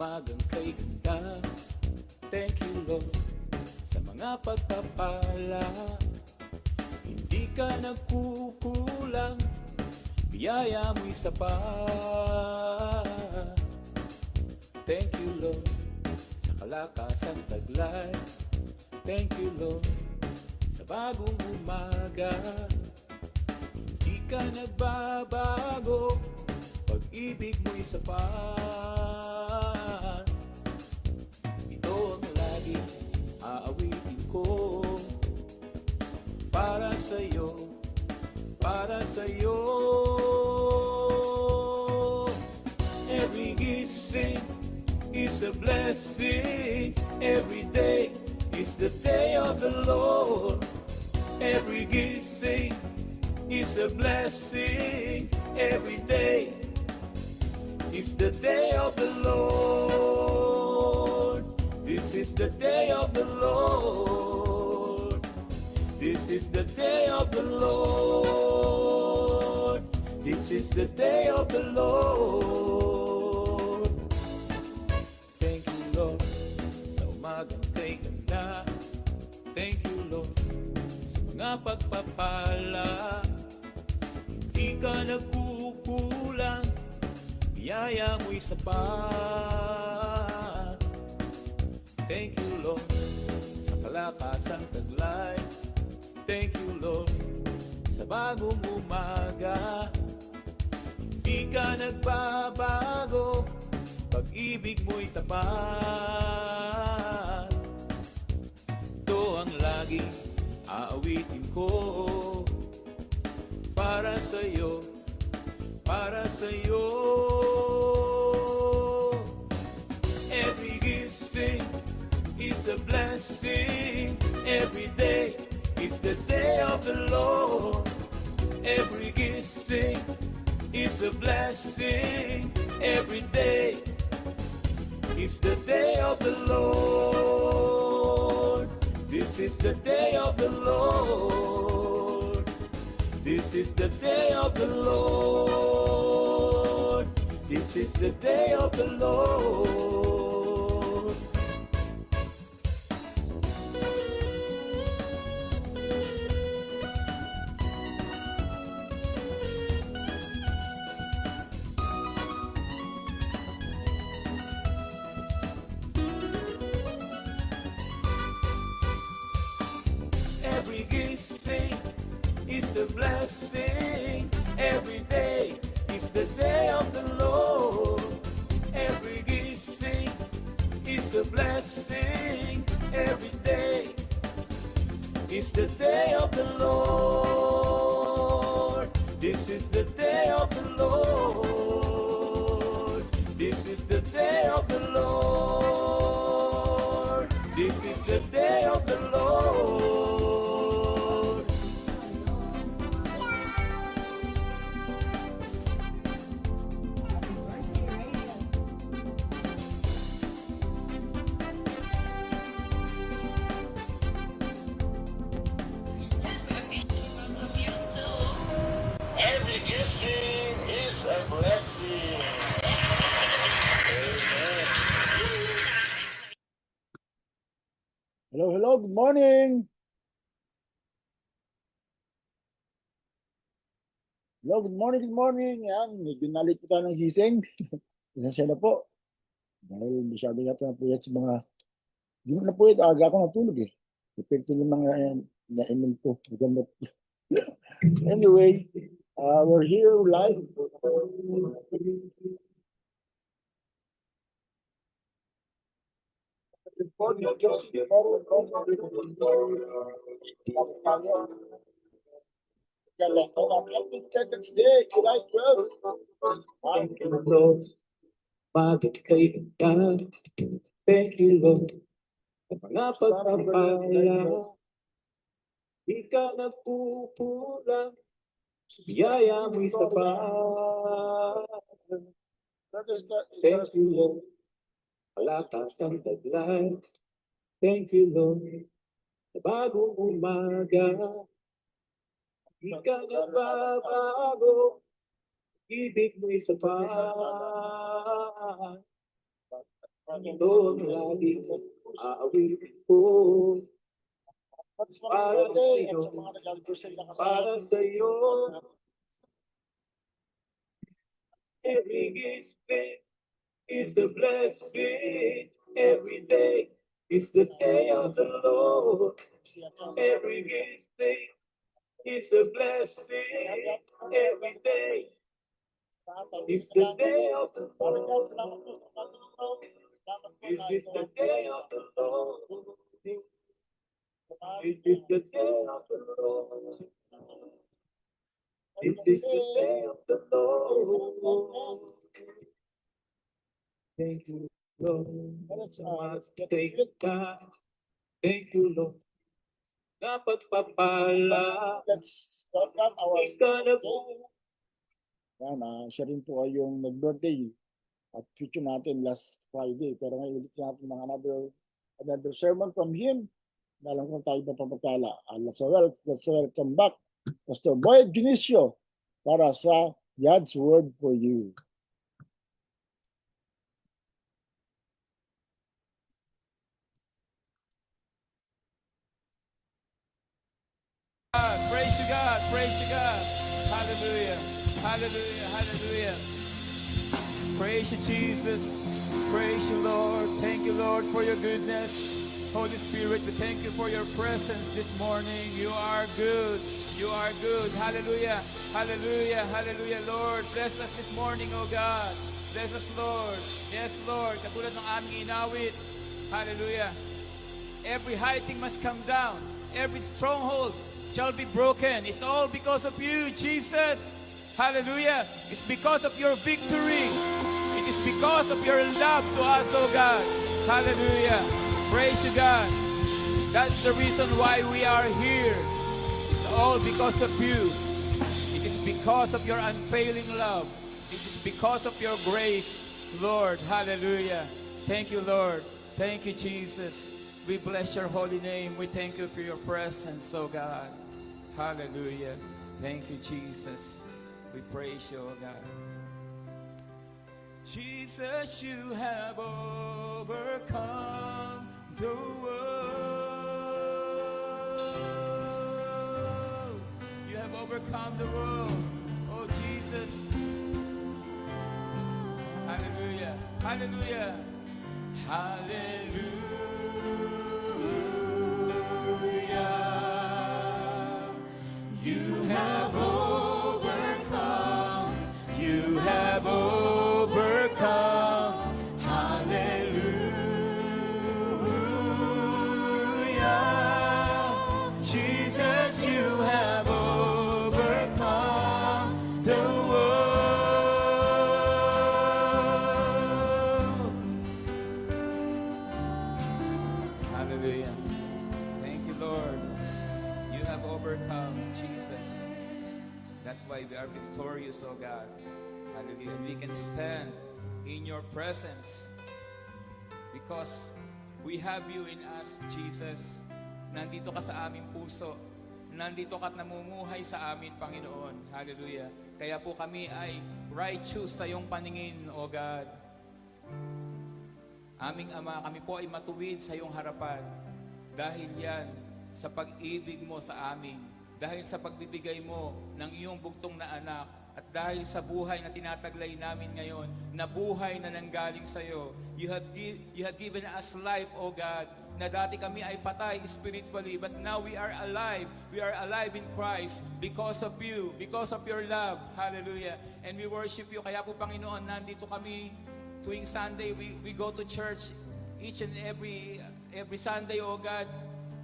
umagang kay ganda. Thank you Lord sa mga pagpapala. Hindi ka nagkukulang, biyaya mo'y sapat. Thank you Lord sa kalakasang taglay. Thank you Lord sa bagong umaga. Hindi ka nagbabago, pag-ibig mo'y sapat. Ito ang lagi aawitin ko, para sa'yo, para sa'yo. Every gising is a blessing. Every day is the day of the Lord. Every gising is a blessing. Every day is the day of the Lord. This is the day of the Lord. This is the day of the Lord. This is the day of the Lord. Thank you Lord sa umagang kay ganda. Thank you Lord sa mga pagpapala. Hindi ka nagkukulang, biyaya mo'y sapat. Thank you Lord sa kalakasang taglay. Thank you Lord sa bagong umaga. Hindi ka nagbabago, pag-ibig mo'y tapat. Ito ang laging aawitin ko, para sa'yo, para sa'yo. Every gising is a blessing. Every day is the day of the Lord. Every gising is a blessing. Every day is the day of the Lord. This is the day of the Lord. This is the day of the Lord. This is the day of the Lord. Every gising is a blessing. Every day is the day of the Lord. Every gising is a blessing. Every day is the day of the Lord. This is the day of the Lord. This is the day of the Lord. This is the day of the Lord. Every gising is a blessing. Amen. Hello, hello, good morning. Hello, good morning, good morning. Yan, medyo nalit po tayo ng gising. Pasensya na po. Dahil masyado natin na po yan sa mga... Hindi na po yan, aga ako natulog eh. Depende ng mga nainom po. Gamot. Anyway, we're here live. July 12. Thank you Lord, bagay kay ganda. Thank you Lord sa mga pagpapala. Di ka nagpupulang, biyaya mo'y sapat. Thank you Lord, kalakasang taglay. Thank you Lord sa bagong umaga. Di ka nagbabago, ibig mo'y sapat. ito ang laging aawitin ko. At sa mga birthday at sa mga nag-anniversary na kasama. Para sa'yo, every gising is a blessing. Every day is the day of the Lord. Every gising is a blessing. Every day is the day of the Lord. This is the day of the Lord. This is the day of the Lord. This is the day of the Lord. Thank you, Lord. Thank God. Thank you, Lord. Dapat papala. Let's welcome our Ika na po. yan, siya rin po ay yung nag-birthday at future natin last Friday. Pero ngayon ulit natin ng another sermon from him. Alam kung tayo na papagkala. Let's welcome back Pastor Boyd Junicio para sa God's Word for You. Praise you, God. Praise you, God. Hallelujah. Hallelujah. Hallelujah. Praise you, Jesus. Praise you, Lord. Thank you, Lord, for your goodness. Holy Spirit, we thank you for your presence this morning. You are good. You are good. Hallelujah. Hallelujah. Hallelujah, Lord. Bless us this morning, oh God. Bless us, Lord. Yes, Lord. Katulad ng aming inawit. Hallelujah. Every high thing must come down. Every stronghold shall be broken. It's all because of you, Jesus. Hallelujah. It's because of your victory. It is because of your love to us, oh God. Hallelujah. Praise you, God. That's the reason why we are here. It's all because of you. It is because of your unfailing love. It is because of your grace, Lord. Hallelujah. Thank you, Lord. Thank you, Jesus. We bless your holy name. We thank you for your presence, oh God. Hallelujah. Thank you, Jesus. We praise you, oh God. Jesus, you have overcome the world. You have overcome the world. Oh, Jesus. Hallelujah. Hallelujah. Hallelujah. You have overcome. You have overcome. Hallelujah. Jesus, you have overcome the world. Hallelujah. Thank you, Lord. You have overcome, Jesus. That's why we are victorious, oh God. Hallelujah. We can stand in your presence because we have you in us, Jesus. Nandito ka sa aming puso. Nandito ka at namumuhay sa amin, Panginoon. Hallelujah. Kaya po kami ay righteous sa iyong paningin, O God. Aming Ama, kami po ay matuwid sa iyong harapan. Dahil yan sa pag-ibig mo sa amin. Dahil sa pagbibigay mo ng iyong bugtong na anak. At dahil sa buhay na tinataglay namin ngayon, na buhay na nanggaling sa iyo, you have given us life, O God, na dati kami ay patay spiritually, but now we are alive. We are alive in Christ because of you, because of your love. Hallelujah. And we worship you. Kaya po, Panginoon, nandito kami tuwing Sunday. We go to church each and every Sunday, O God,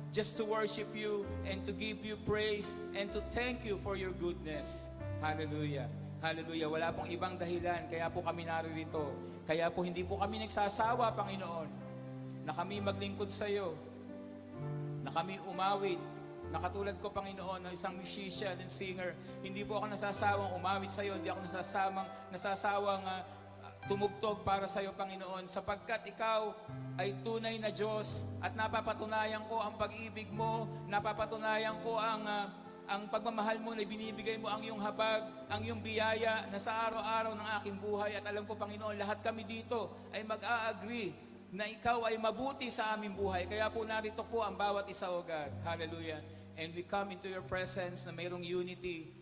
just to worship you and to give you praise and to thank you for your goodness. Hallelujah. Hallelujah. Wala pong ibang dahilan. Kaya po kami narito. Kaya po hindi po kami nagsasawa, Panginoon, na kami maglingkod sa iyo, na kami umawit, na katulad ko, Panginoon, na isang musician and singer, hindi po ako nasasawang umawit sa iyo, hindi ako nasasawang tumugtog para sa iyo, Panginoon, sapagkat ikaw ay tunay na Diyos at napapatunayan ko ang pag-ibig mo, napapatunayan ko ang pagmamahal mo na binibigay mo ang iyong habag, ang iyong biyaya na sa araw-araw ng aking buhay. At alam ko, Panginoon, lahat kami dito ay mag-a-agree na ikaw ay mabuti sa aming buhay. Kaya po narito po ang bawat isa, O God. Hallelujah. And we come into your presence na mayroong unity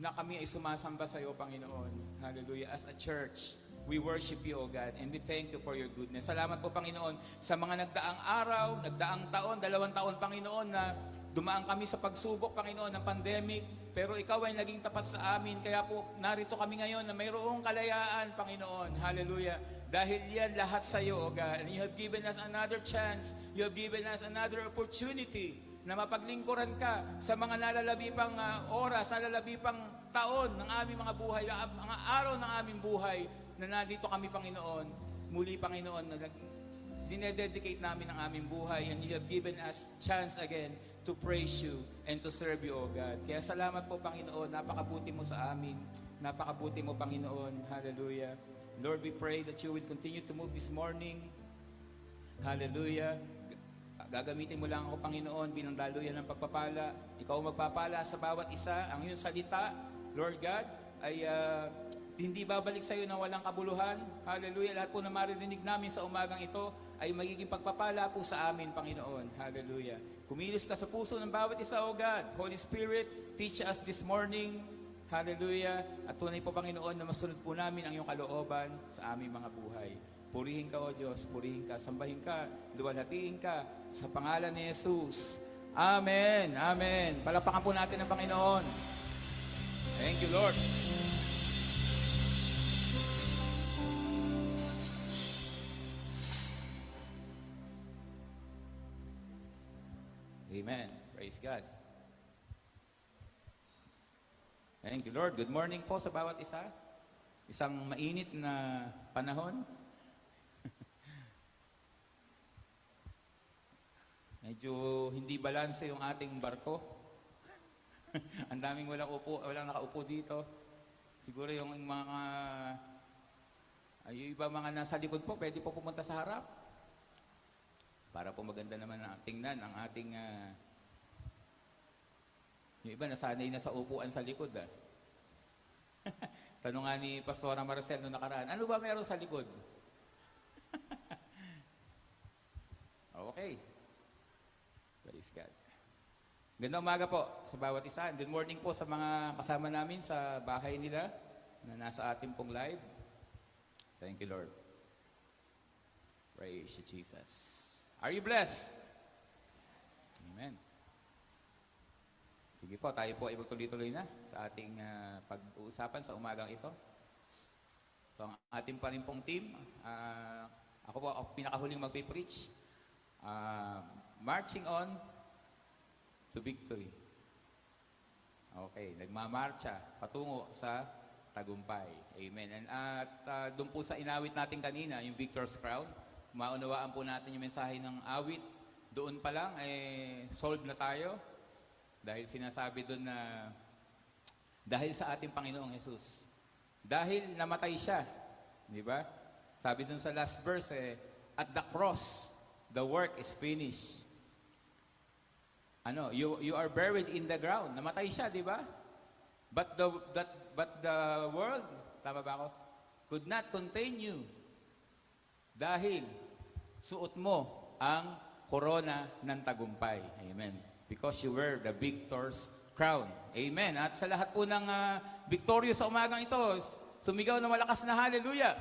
na kami ay sumasamba sa iyo, Panginoon. Hallelujah. As a church, we worship you, O God, and we thank you for your goodness. Salamat po, Panginoon, sa mga nagdaang araw, nagdaang taon, 2 taon, Panginoon, na dumaan kami sa pagsubok, Panginoon, ng pandemic, pero ikaw ay naging tapat sa amin. Kaya po, narito kami ngayon na mayroong kalayaan, Panginoon. Hallelujah. Dahil yan lahat sa iyo, O God. And you have given us another chance. You have given us another opportunity na mapaglingkuran ka sa mga nalalabipang oras, nalalabipang taon ng aming mga buhay, mga araw ng aming buhay, na nandito kami, Panginoon. Muli, Panginoon, na dinededicate namin ang aming buhay, and you have given us chance again to praise you and to serve you, O God. Kaya salamat po, Panginoon. Napakabuti mo sa amin. Napakabuti mo, Panginoon. Hallelujah. Lord, we pray that you will continue to move this morning. Hallelujah. Gagamitin mo lang ako, Panginoon, bilang daluyan ng pagpapala. Ikaw magpapala sa bawat isa. Ang iyong salita, Lord God, ay hindi babalik sa iyo na walang kabuluhan. Hallelujah. Lahat po na maririnig namin sa umagang ito ay magiging pagpapala po sa amin, Panginoon. Hallelujah. Kumilos ka sa puso ng bawat isa, O God. Holy Spirit, teach us this morning. Hallelujah. At tunay po, Panginoon, na masunod po namin ang iyong kalooban sa aming mga buhay. Purihin ka, O Diyos. Purihin ka. Sambahin ka. Luwalhatiin ka. Sa pangalan ni Jesus. Amen. Amen. Palapakan po natin ang Panginoon. Thank you, Lord. Amen. Praise God. Thank you, Lord. Good morning po sa bawat isa. Isang mainit na panahon. Medyo hindi balanse yung ating barko. Ang daming walang nakaupo dito. Siguro yung mga yung iba mga nasa likod po, pwede po pumunta sa harap. Para po maganda naman na tingnan ang ating yung iba nasanay na sa upuan sa likod. Tanong nga ni Pastora Marcel noong nakaraan, ano ba meron sa likod? Okay. Praise God. Gandang umaga po sa bawat isa. Good morning po sa mga kasama namin sa bahay nila na nasa ating pong live. Thank you, Lord. Praise you, Jesus. Are you blessed? Amen. Sige po, tayo po ay magtuloy-tuloy na sa ating pag-uusapan sa umagang ito. So, ang ating pa rin pong team, ako po ang pinakahuling magpipreach. Marching on to victory. Okay, nagmamarcha patungo sa tagumpay. Amen. And doon po sa inawit natin kanina, yung Victor's Crown, maunawaan po natin yung mensahe ng awit. Doon pa lang, solve na tayo. Dahil sinasabi doon na, dahil sa ating Panginoong Jesus. Dahil namatay siya. Di ba? Sabi doon sa last verse, at the cross, the work is finished. You are buried in the ground. Namatay siya, di ba? But the world, tama ba ako? Could not contain you. Dahil suot mo ang korona ng tagumpay. Amen. Because you wear the victor's crown. Amen. At sa lahat po ng victorious sa umagang ito, sumigaw na malakas na hallelujah.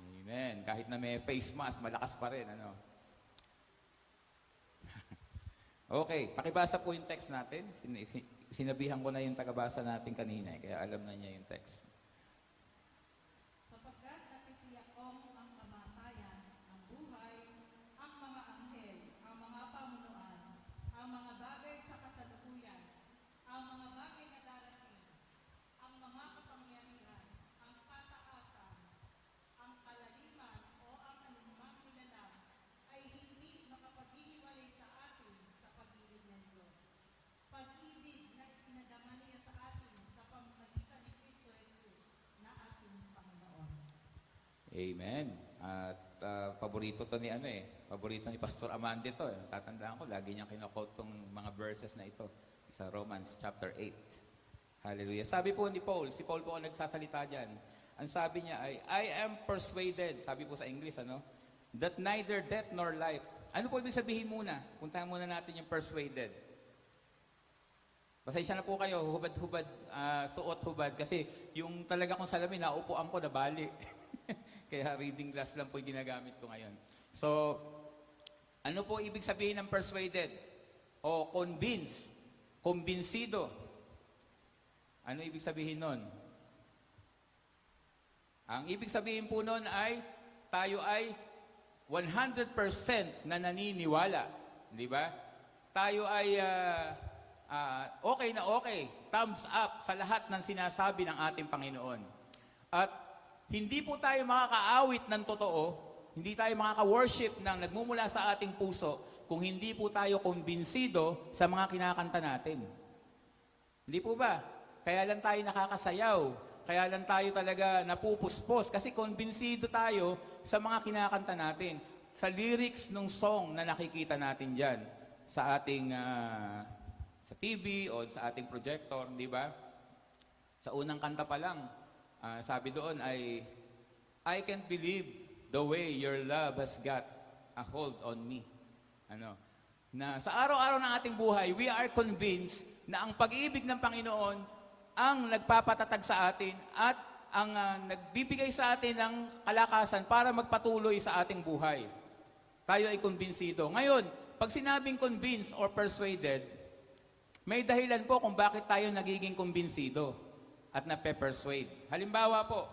Amen. Kahit na may face mask, malakas pa rin. Okay, pakibasa po yung text natin. Sinabihan ko na yung tagabasa natin kanina, kaya alam na niya yung text. Sapagkat natitiyak kong ang kamatayan, ang buhay, ang mga anghel, ang mga pamunuan, ang mga bagay sa kasalukuyan, ang mga bagay na darating, ang mga kapangyarihan, ang kataasan, ang kalaliman o ang alinmang nilalang ay hindi makapaghihiwalay sa atin sa pag-ibig ng Diyos. Pag-ibig na pinadama niya sa atin sa pamamagitan ni Kristo Jesus na ating Panginoon. Amen. At paborito to ni paborito ni Pastor Amande to. Tatandaan ko, lagi niyang kinokot tong mga verses na ito sa Romans chapter 8. Hallelujah. Sabi po ni Paul, si Paul po ang nagsasalita dyan. Ang sabi niya ay, I am persuaded, sabi po sa English, ano? That neither death nor life. Ano po ibig sabihin muna? Puntahan muna natin yung persuaded. Pasensya na po kayo, hubad-hubad, suot hubad, kasi yung talaga kong salamin, naupuan ko na bali. Kaya reading glass lang po yung ginagamit ko ngayon. So, ano po ibig sabihin ng persuaded? O convince, kumbinsido. Ano ibig sabihin nun? Ang ibig sabihin po nun ay, tayo ay 100% na naniniwala. Di ba? Tayo ay okay na okay, thumbs up sa lahat ng sinasabi ng ating Panginoon. At hindi po tayo makakaawit ng totoo, hindi tayo makaka-worship ng nagmumula sa ating puso kung hindi po tayo kumbinsido sa mga kinakanta natin. Hindi po ba? Kaya lang tayo nakakasayaw, kaya lang tayo talaga napupuspos kasi kumbinsido tayo sa mga kinakanta natin, sa lyrics ng song na nakikita natin dyan sa ating sa TV o sa ating projector, di ba? Sa unang kanta pa lang, sabi doon ay, I can't believe the way your love has got a hold on me. Ano? Na sa araw-araw ng ating buhay, we are convinced na ang pag-ibig ng Panginoon ang nagpapatatag sa atin at ang nagbibigay sa atin ng kalakasan para magpatuloy sa ating buhay. Tayo ay kumbinsido. Ngayon, pag sinabing convinced or persuaded, may dahilan po kung bakit tayo nagiging kumbinsido at nape-persuade. Halimbawa po,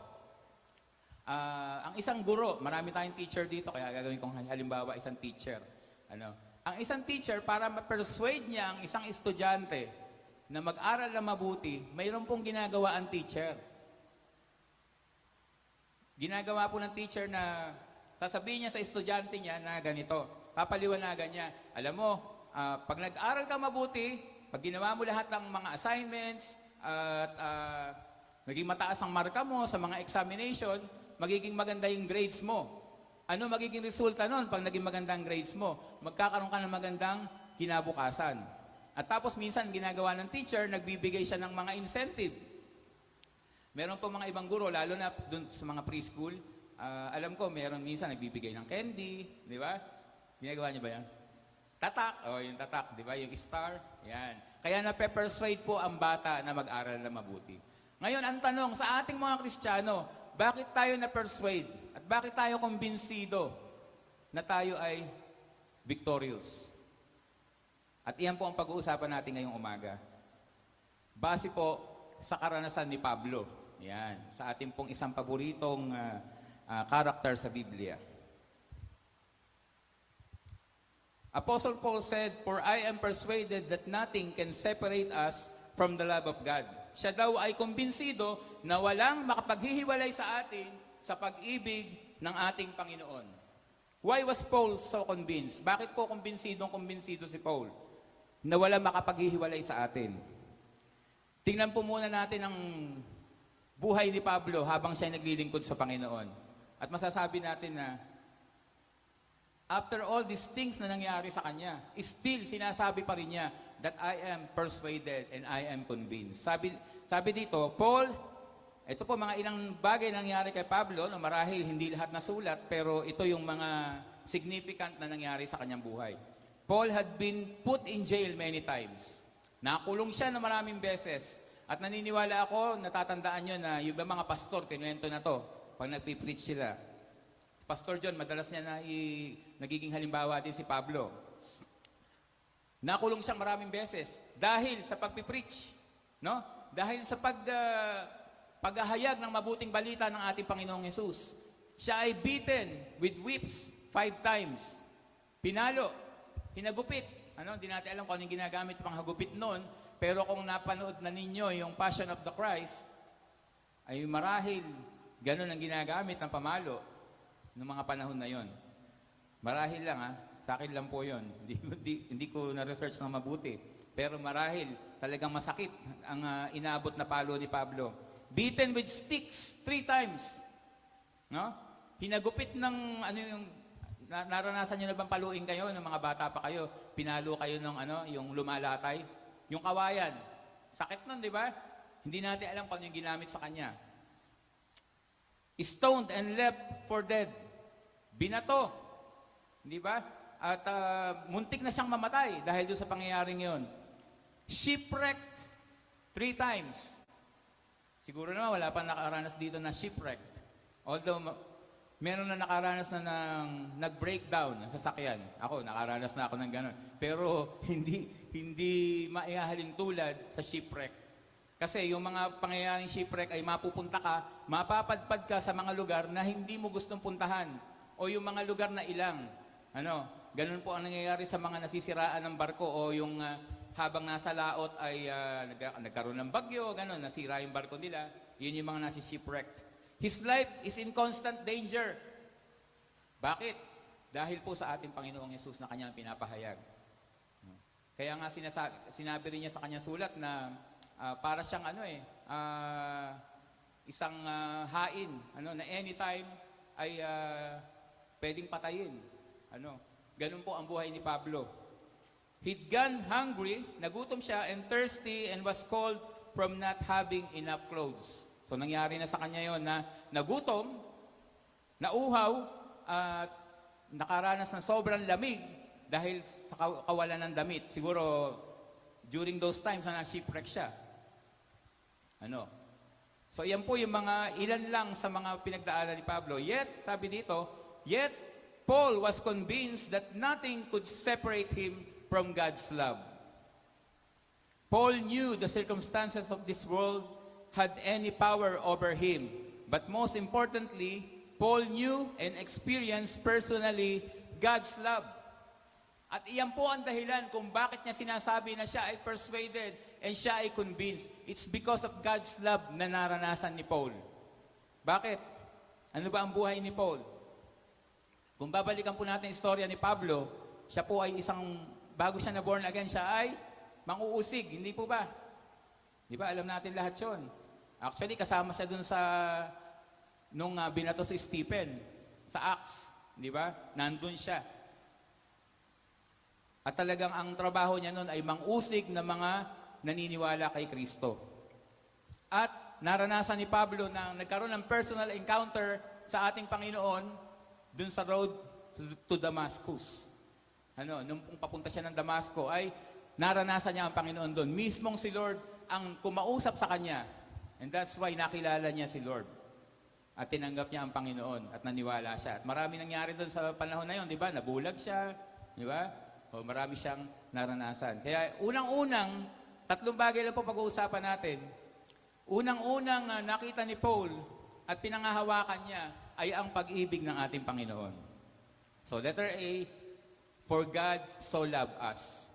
ang isang guro, marami tayong teacher dito, kaya gagawin kong halimbawa isang teacher. Ang isang teacher, para ma-persuade niya ang isang estudyante na mag-aral na mabuti, mayroon pong ginagawa ang teacher. Ginagawa po ng teacher na sasabihin niya sa estudyante niya na ganito, papaliwanagan niya, alam mo, pag nag-aral ka mabuti, pag ginawa mo lahat ng mga assignments at naging mataas ang marka mo sa mga examination, magiging maganda yung grades mo. Ano magiging resulta nun pag naging maganda ang grades mo? Magkakaroon ka ng magandang kinabukasan. At tapos minsan ginagawa ng teacher, nagbibigay siya ng mga incentive. Meron po mga ibang guro, lalo na dun sa mga preschool, alam ko, meron minsan nagbibigay ng candy, di ba? Ginagawa niyo ba yan? Tatak, yung tatak, di ba? Yung star, yan. Kaya nape-persuade po ang bata na mag-aral na mabuti. Ngayon, ang tanong sa ating mga Kristiyano, bakit tayo na-persuade? At bakit tayo kumbinsido na tayo ay victorious? At iyan po ang pag-uusapan natin ngayong umaga. Base po sa karanasan ni Pablo. Yan, sa ating pong isang paboritong karakter sa Biblia. Apostle Paul said, "For I am persuaded that nothing can separate us from the love of God." Siya daw ay kumbinsido na walang makapaghihiwalay sa atin sa pag-ibig ng ating Panginoon. Why was Paul so convinced? Bakit po kumbinsido si Paul na walang makapaghihiwalay sa atin? Tingnan po muna natin ang buhay ni Pablo habang siya naglilingkod sa Panginoon. At masasabi natin na after all these things na nangyari sa kanya, still sinasabi pa rin niya that I am persuaded and I am convinced. Sabi dito, Paul, ito po mga ilang bagay nangyari kay Pablo, no, marahil hindi lahat nasulat, pero ito yung mga significant na nangyari sa kanyang buhay. Paul had been put in jail many times. Nakulong siya na maraming beses. At naniniwala ako, natatandaan nyo na yung mga pastor, kinuwento na to, pag nagpipreach sila. Pastor John, madalas niya na nagiging halimbawa din si Pablo. Nakulong siyang maraming beses dahil sa pagpipreach, no? Dahil sa paghahayag ng mabuting balita ng ating Panginoong Hesus. Siya ay beaten with whips 5 times. Pinalo, hinagupit. Hindi natin alam kung anong ginagamit pang hagupit noon, pero kung napanood na ninyo yung Passion of the Christ, ay marahil ganun ang ginagamit ng pamalo noong mga panahon na yon. Marahil lang sa akin lang po yon. Hindi ko na-research na mabuti. Pero marahil talagang masakit ang inaabot na palo ni Pablo. Beaten with sticks 3 times. No? Hinagupit ng naranasan niyo na bang paluin kayo ng mga bata pa kayo? Pinalo kayo ng yung lumalatay, yung kawayan. Sakit nun, di ba? Hindi natin alam kung ano yung ginamit sa kanya. stoned and left for dead. Binato. Di ba? At muntik na siyang mamatay dahil doon sa pangyayaring yon. Shipwrecked 3 times. Siguro naman wala pa nakaranas dito na shipwrecked. Although meron na nakaranas na ng nag-breakdown ng sasakyan. Ako, nakaranas na ako ng gano'n. Pero hindi maihahalin tulad sa shipwreck. Kasi yung mga pangyayaring shipwreck ay mapupunta ka, mapapadpad ka sa mga lugar na hindi mo gustong puntahan. O yung mga lugar na ilang. Ganun po ang nangyayari sa mga nasisiraan ng barko o yung habang nasa laot ay nagkaroon ng bagyo, ganun, nasira yung barko nila. Yun yung mga nasi-shipwrecked. His life is in constant danger. Bakit? Dahil po sa ating Panginoong Yesus na kanyang pinapahayag. Kaya nga sinabi rin niya sa kanyang sulat na para siyang isang hain, na anytime ay pwedeng patayin. Ganun po ang buhay ni Pablo. He'd gone hungry, nagutom siya, and thirsty, and was cold from not having enough clothes. So nangyari na sa kanya yon na nagutom, nauhaw, at nakaranas ng sobrang lamig dahil sa kawalan ng damit. Siguro during those times na shipwreck siya. So yan po yung mga ilan lang sa mga pinagdaanan ni Pablo. Yet, sabi dito, yet Paul was convinced that nothing could separate him from God's love. Paul knew the circumstances of this world had any power over him. But most importantly, Paul knew and experienced personally God's love. At iyan po ang dahilan kung bakit niya sinasabi na siya ay persuaded and siya ay convinced. It's because of God's love na naranasan ni Paul. Bakit? Ano ba ang buhay ni Paul? Kung babalikan po natin istorya ni Pablo, siya po ay bago siya na born again, siya ay manguusig, hindi po ba? Di ba? Alam natin lahat yun. Actually, kasama siya dun nung binato si Stephen, sa Acts. Di ba? Nandun siya. At talagang ang trabaho niya nun ay mangusig na mga naniniwala kay Kristo. At naranasan ni Pablo na nagkaroon ng personal encounter sa ating Panginoon dun sa road to Damascus. Nung papunta siya ng Damasco ay naranasan niya ang Panginoon doon. Mismong si Lord ang kumausap sa kanya. And that's why nakilala niya si Lord. At tinanggap niya ang Panginoon at naniwala siya. At marami nangyari doon sa panahon na yon, di ba? Nabulag siya, di ba? O marami siyang naranasan. Kaya unang-unang, 3 bagay lang po pag-uusapan natin. Unang-unang nakita ni Paul at pinangahawakan niya ay ang pag-ibig ng ating Panginoon. So letter A, for God so loved us.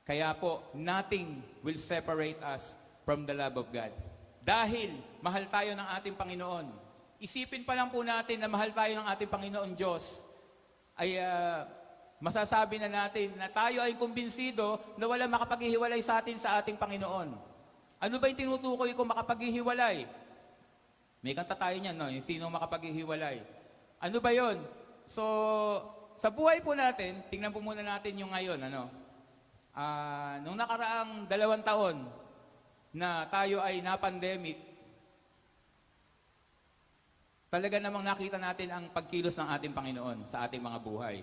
Kaya po, nothing will separate us from the love of God. Dahil mahal tayo ng ating Panginoon. Isipin pa lang po natin na mahal tayo ng ating Panginoon Diyos, ay masasabi na natin na tayo ay kumbinsido na wala makapaghihiwalay sa atin sa ating Panginoon. Ano ba yung tinutukoy ko makapaghihiwalay? May kanta tayo niyan, no? Yung sino makapaghihiwalay. Ano ba yon? So, sa buhay po natin, tingnan po muna natin yung ngayon, nung nakaraang 2 taon na tayo ay na-pandemic, talaga namang nakita natin ang pagkilos ng ating Panginoon sa ating mga buhay.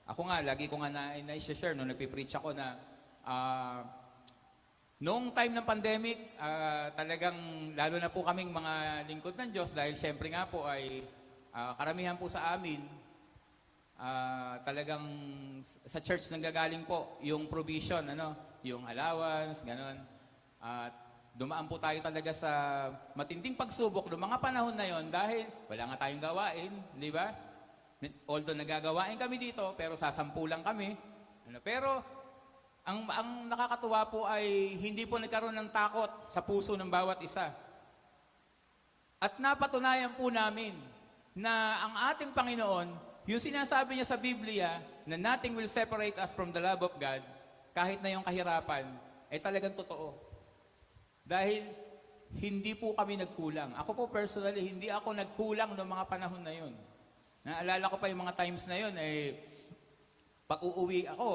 Ako nga, lagi ko nga na-share nung nagpipreach ako na noong time ng pandemic, talagang lalo na po kaming mga lingkod ng Diyos dahil syempre nga po ay karamihan po sa amin, talagang sa church nanggagaling po yung provision, yung allowance, gano'n. At dumaan po tayo talaga sa matinding pagsubok noong mga panahon na yon dahil wala nga tayong gawain, di ba? Although nagagawain kami dito, pero sasampu lang kami. Pero ang nakakatuwa po ay hindi po nagkaroon ng takot sa puso ng bawat isa. At napatunayan po namin na ang ating Panginoon, yung sinasabi niya sa Biblia na nothing will separate us from the love of God, kahit na yung kahirapan, ay talagang totoo. Dahil hindi po kami nagkulang. Ako po personally, hindi ako nagkulang noong mga panahon na yun. Naalala ko pa yung mga times na yun, pag uuwi ako,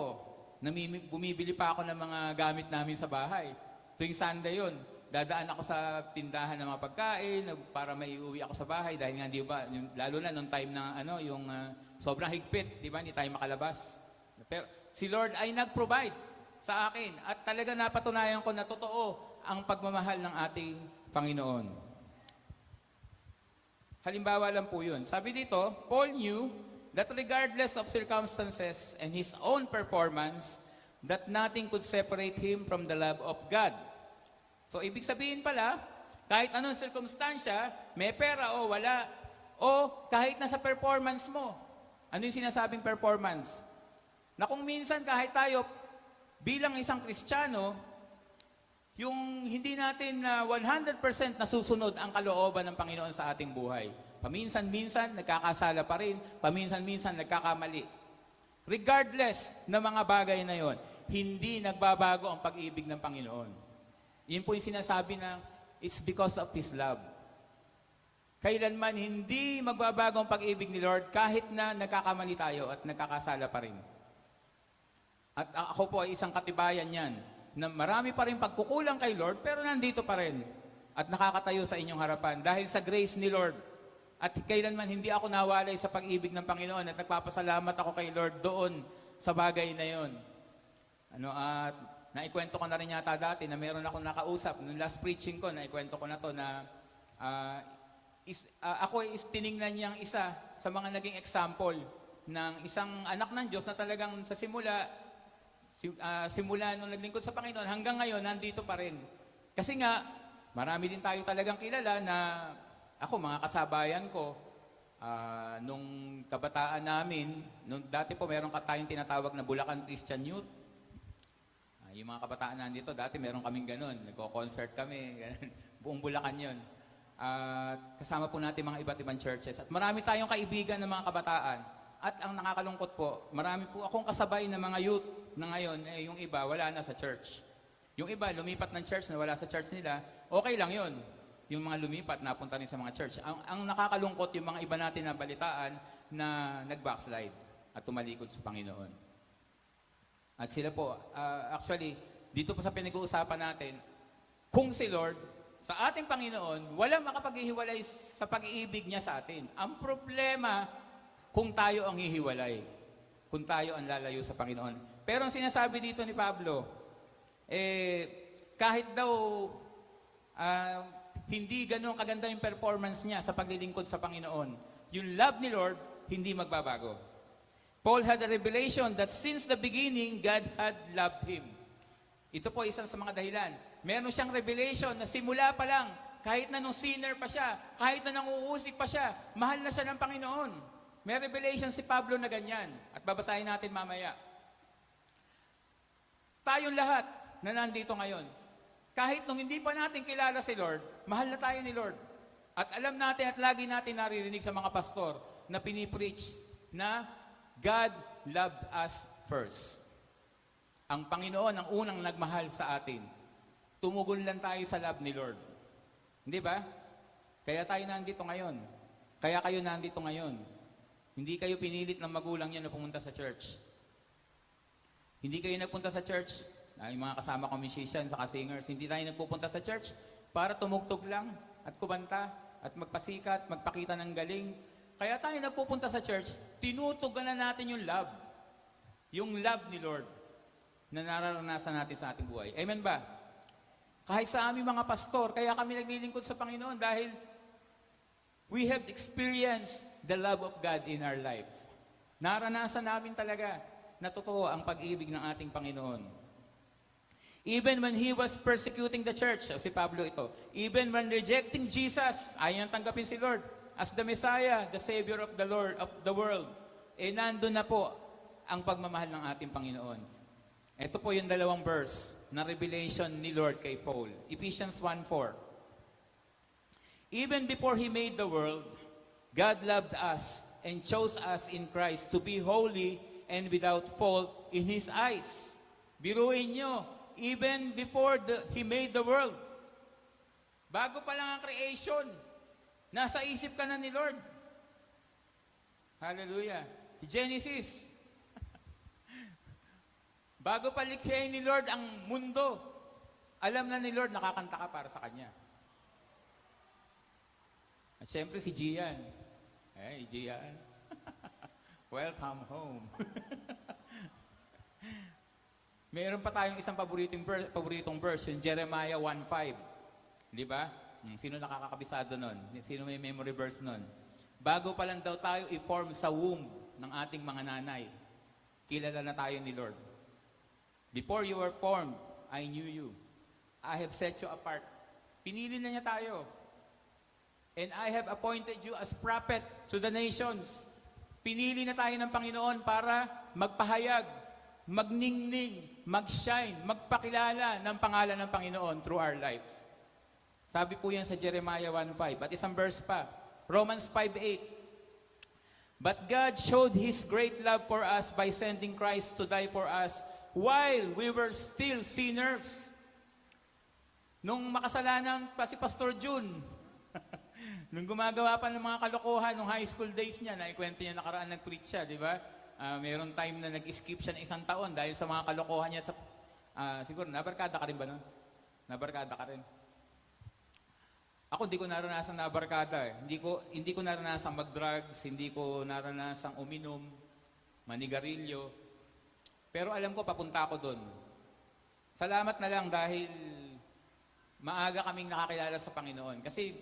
bumibili pa ako ng mga gamit namin sa bahay. Tuwing Sunday yun, dadaan ako sa tindahan ng mga pagkain para maiuwi ako sa bahay dahil nga di ba lalo na nung time na yung sobrang higpit, di ba? Hindi tayo makalabas. Pero si Lord ay nag-provide sa akin at talaga napatunayan ko na totoo ang pagmamahal ng ating Panginoon. Halimbawa lang po yun. Sabi dito, Paul knew that regardless of circumstances and his own performance, that nothing could separate him from the love of God. So, ibig sabihin pala, kahit anong circumstansya, may pera o wala, o kahit nasa performance mo. Ano yung sinasabing performance? Na kung minsan kahit tayo bilang isang Kristiyano, yung hindi natin na 100% nasusunod ang kalooban ng Panginoon sa ating buhay. Paminsan-minsan, nagkakasala pa rin. Paminsan-minsan, nagkakamali. Regardless ng mga bagay na yon, hindi nagbabago ang pag-ibig ng Panginoon. Yun po yung sinasabi ng, it's because of His love. Kailanman hindi magbabago ang pag-ibig ni Lord kahit na nagkakamali tayo at nagkakasala pa rin. At ako po ay isang katibayan yan, na marami pa rin pagkukulang kay Lord, pero nandito pa rin. At nakakatayo sa inyong harapan dahil sa grace ni Lord. At kailanman hindi ako nawalay sa pag-ibig ng Panginoon at nagpapasalamat ako kay Lord doon sa bagay na yon. At naikwento ko na rin yata dati na meron akong nakausap. Nung last preaching ko, naikwento ko na to na ako tiningnan niyang isa sa mga naging example ng isang anak ng Diyos na talagang sa simula nung naglingkod sa Panginoon hanggang ngayon, nandito pa rin. Kasi nga, marami din tayo talagang kilala na ako, mga kasabayan ko, nung kabataan namin, dati po meron tayong tinatawag na Bulacan Christian Youth. Yung mga kabataan nandito, dati meron kaming ganun. Nagko-concert kami, ganun. Buong Bulacan yun. Kasama po natin mga iba't ibang churches. At marami tayong kaibigan ng mga kabataan. At ang nakakalungkot po, marami po akong kasabay ng mga youth na ngayon, yung iba, wala na sa church. Yung iba, lumipat ng church na wala sa church nila, okay lang yun. Yung mga lumipat, napunta rin sa mga church. Ang nakakalungkot, yung mga iba natin na balitaan na nag-backslide at tumalikod sa Panginoon. At sila po, actually, dito po sa pinag-uusapan natin, kung si Lord, sa ating Panginoon, walang makapaghihiwalay sa pag-iibig niya sa atin. Ang problema, kung tayo ang hihiwalay, kung tayo ang lalayo sa Panginoon. Pero ang sinasabi dito ni Pablo, kahit daw hindi ganun kaganda yung performance niya sa paglilingkod sa Panginoon, yung love ni Lord, hindi magbabago. Paul had a revelation that since the beginning, God had loved him. Ito po isa sa mga dahilan. Meron siyang revelation na simula pa lang, kahit na nung sinner pa siya, kahit na nanguusik pa siya, mahal na siya ng Panginoon. May revelation si Pablo na ganyan. At babasahin natin mamaya. Tayong lahat na nandito ngayon, kahit nung hindi pa natin kilala si Lord, mahal na tayo ni Lord. At alam natin at lagi natin naririnig sa mga pastor na pinipreach na God loved us first. Ang Panginoon ang unang nagmahal sa atin. Tumugon lang tayo sa love ni Lord. Hindi ba? Kaya tayo nandito ngayon. Kaya kayo nandito ngayon. Hindi kayo pinilit ng magulang niyo na pumunta sa church. Hindi kayo nagpunta sa church, yung mga kasama kong musicians, saka singers, hindi tayo nagpupunta sa church para tumugtog lang at kumanta at magpasikat, magpakita ng galing. Kaya tayo nagpupunta sa church, tinutugan na natin yung love. Yung love ni Lord na nararanasan natin sa ating buhay. Amen ba? Kahit sa aming mga pastor, kaya kami naglilingkod sa Panginoon dahil we have experienced the love of God in our life. Naranasan namin talaga na totoo ang pag-ibig ng ating Panginoon. Even when He was persecuting the church, si Pablo ito, even when rejecting Jesus, ayaw niyang tanggapin si Lord as the Messiah, the Savior of the Lord, of the world, nandun na po ang pagmamahal ng ating Panginoon. Ito po yung dalawang verse na revelation ni Lord kay Paul. Ephesians 1:4. Even before He made the world, God loved us and chose us in Christ to be holy and without fault in His eyes. Biruin nyo, even before He made the world, bago pa lang ang creation, nasa isip ka na ni Lord. Hallelujah. Genesis. Bago pa likhain ni Lord ang mundo, Alam na ni Lord, nakakanta ka para sa Kanya. At syempre si Gian. Hey, Gian. Welcome home. Meron pa tayong isang paboritong verse, yung Jeremiah 1:5. Di ba? Sino nakakakabisado nun? Sino may memory verse nun? Bago pa lang daw tayo i-form sa womb ng ating mga nanay, kilala na tayo ni Lord. Before you were formed, I knew you. I have set you apart. Pinili na niya tayo. And I have appointed you as prophet to the nations. Pinili na tayo ng Panginoon para magpahayag, magningning, mag-shine, magpakilala ng pangalan ng Panginoon through our life. Sabi po yan sa Jeremiah 1:5. At isang verse pa, Romans 5:8. But God showed His great love for us by sending Christ to die for us while we were still sinners. Nung makasalanan pa si Pastor June, nung gumagawa pa ng mga kalokohan nung high school days niya, naikwento niya nakaraan nag-preach siya, di ba? Mayroon time na nag-skip siya ng 1 taon dahil sa mga kalokohan niya sa... siguro, nabarkada ka rin ba nun? Nabarkada ka rin? Ako, hindi ko naranasan nabarkada eh. Hindi ko naranasan mag-drugs, hindi ko naranasan uminom, manigarilyo. Pero alam ko, papunta ako doon. Salamat na lang dahil maaga kaming nakakilala sa Panginoon. Kasi,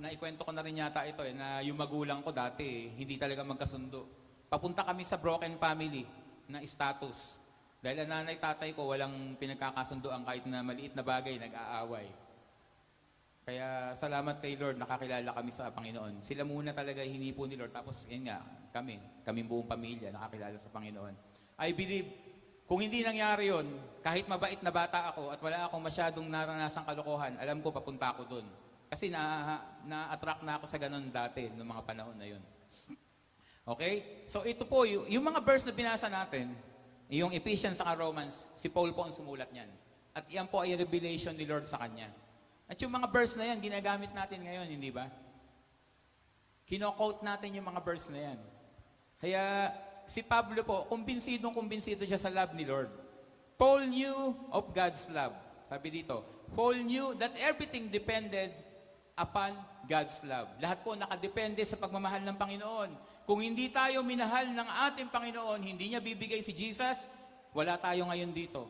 naikwento ko na rin yata ito na yung magulang ko dati, hindi talaga magkasundo. Papunta kami sa broken family na status. Dahil ang nanay, tatay ko, walang pinagkakasundoan kahit na maliit na bagay, nag-aaway. Kaya salamat kay Lord, nakakilala kami sa Panginoon. Sila muna talaga hinipo ni Lord, tapos yun nga, kaming buong pamilya, nakakilala sa Panginoon. I believe, kung hindi nangyari yun, kahit mabait na bata ako at wala akong masyadong naranasang kalokohan, alam ko papunta ako dun. Kasi na-attract na ako sa ganun dati, noong mga panahon na yun. Okay? So ito po, yung mga verse na binasa natin, yung Ephesians sa Romans, si Paul po ang sumulat niyan. At yan po ay revelation ni Lord sa kanya. At yung mga verse na yan, ginagamit natin ngayon, hindi ba? Kino-quote natin yung mga verse na yan. Kaya si Pablo po, kumbinsidong siya sa love ni Lord. Paul knew of God's love. Sabi dito, Paul knew that everything depended upon God's love. Lahat po nakadepende sa pagmamahal ng Panginoon. Kung hindi tayo minahal ng ating Panginoon, hindi niya bibigay si Jesus, wala tayo ngayon dito.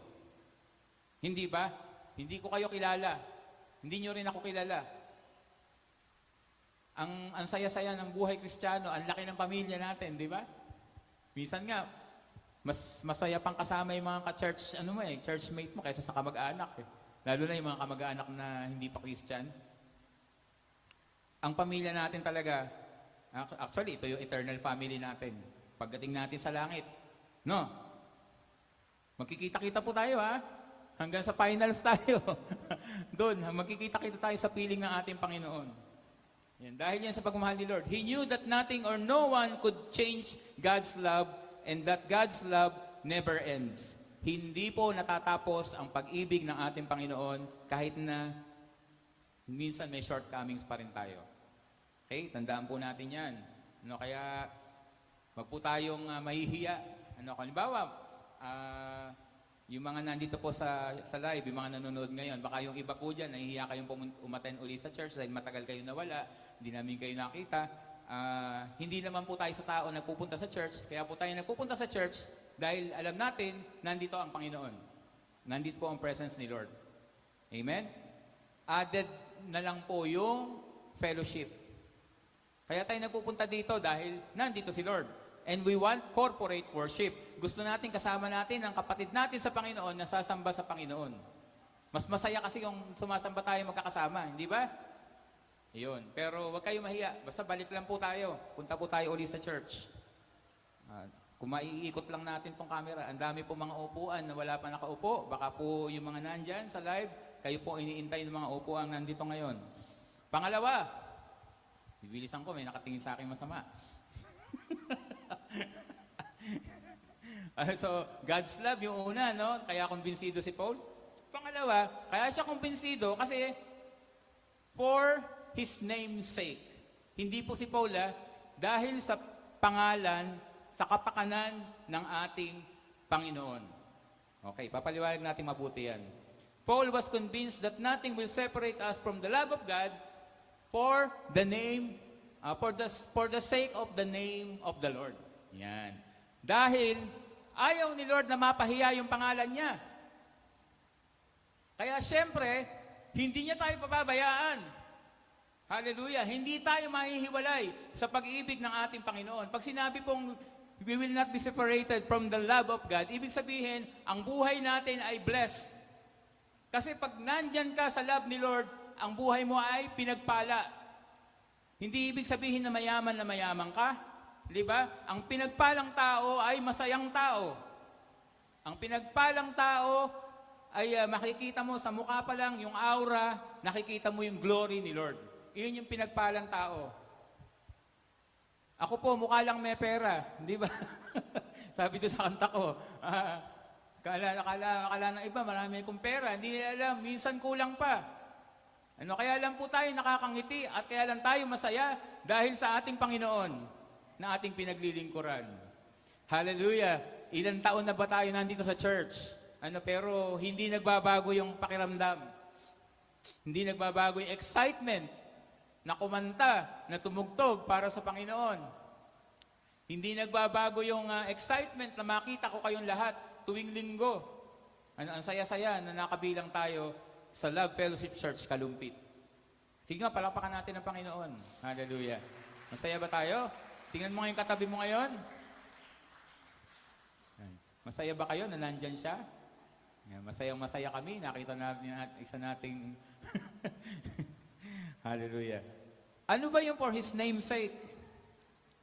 Hindi ba? Hindi ko kayo kilala. Hindi nyo rin ako kilala. Ang saya-saya ng buhay Kristiyano, ang laki ng pamilya natin, di ba? Minsan nga, mas masaya pang kasama yung mga ka-church, churchmate mo kaysa sa kamag-anak. Lalo na yung mga kamag-anak na hindi pa Christian. Ang pamilya natin talaga, actually, ito yung eternal family natin. Pagdating natin sa langit, no? Magkikita-kita po tayo, ha? Hanggang sa finals tayo. Doon, magkikita-kita tayo sa piling ng ating Panginoon. Yan. Dahil yan sa pagmamahal ni Lord. He knew that nothing or no one could change God's love and that God's love never ends. Hindi po natatapos ang pag-ibig ng ating Panginoon kahit na minsan may shortcomings pa rin tayo. Okay? Tandaan po natin yan. Kaya wag po tayong mahihiya. Halimbawa, yung mga nandito po sa live, yung mga nanonood ngayon, baka yung iba po dyan, nahihiya kayong umattend uli sa church dahil matagal kayo nawala, hindi namin kayo nakita. Hindi naman po tayo sa tao nagpupunta sa church, kaya po tayo nagpupunta sa church dahil alam natin, nandito ang Panginoon. Nandito po ang presence ni Lord. Amen? Added na lang po yung fellowship. Kaya tayo nagpupunta dito dahil nandito si Lord. And we want corporate worship. Gusto natin kasama natin ang kapatid natin sa Panginoon na sasamba sa Panginoon. Mas masaya kasi yung sumasamba tayo magkakasama, hindi ba? Iyon. Pero huwag kayo mahiya. Basta balik lang po tayo. Punta po tayo uli sa church. Kung maiikot lang natin tong camera, ang dami po mga upuan na wala pa nakaupo. Baka po yung mga nandyan sa live, kayo po iniintay ng mga upuan nandito ngayon. Pangalawa, bibilisan ko, may nakatingin sa akin masama. So, God's love yung una, no? Kaya kumbinsido si Paul. Pangalawa, kaya siya kumbinsido kasi for His name's sake. Hindi po si Paul, dahil sa pangalan, sa kapakanan ng ating Panginoon. Okay, papaliwanag natin mabuti yan. Paul was convinced that nothing will separate us from the love of God for the name, for the sake of the name of the Lord. Yan. Dahil ayaw ni Lord na mapahiya yung pangalan niya. Kaya siyempre, hindi niya tayo pababayaan. Hallelujah. Hindi tayo mahihiwalay sa pag-ibig ng ating Panginoon. Pag sinabi pong we will not be separated from the love of God, ibig sabihin, ang buhay natin ay blessed. Kasi pag nandyan ka sa love ni Lord, ang buhay mo ay pinagpala. Hindi ibig sabihin na mayaman ka. Di ba? Ang pinagpalang tao ay masayang tao. Ang pinagpalang tao ay makikita mo sa mukha pa lang yung aura, nakikita mo yung glory ni Lord. Iyon yung pinagpalang tao. Ako po, mukha lang may pera. Di ba? Sabi doon sa kanta ko, Akala ng iba, marami akong pera. Hindi nila alam, minsan kulang pa. Kaya lang po tayo nakakangiti at kaya lang tayo masaya dahil sa ating Panginoon na ating pinaglilingkuran. Hallelujah! Ilang taon na ba tayo nandito sa church? Pero hindi nagbabago yung pakiramdam. Hindi nagbabago yung excitement na kumanta, na tumugtog para sa Panginoon. Hindi nagbabago yung excitement na makita ko kayong lahat tuwing linggo. Ang saya-saya na nakabilang tayo sa Love Fellowship Church, Kalumpit. Sige nga, palakpakan natin ang Panginoon. Hallelujah. Masaya ba tayo? Tingnan mo ngayon katabi mo ngayon. Masaya ba kayo na nandyan siya? Masayang-masaya kami. Nakita natin isa nating... Hallelujah. Ano ba yung for His name's sake?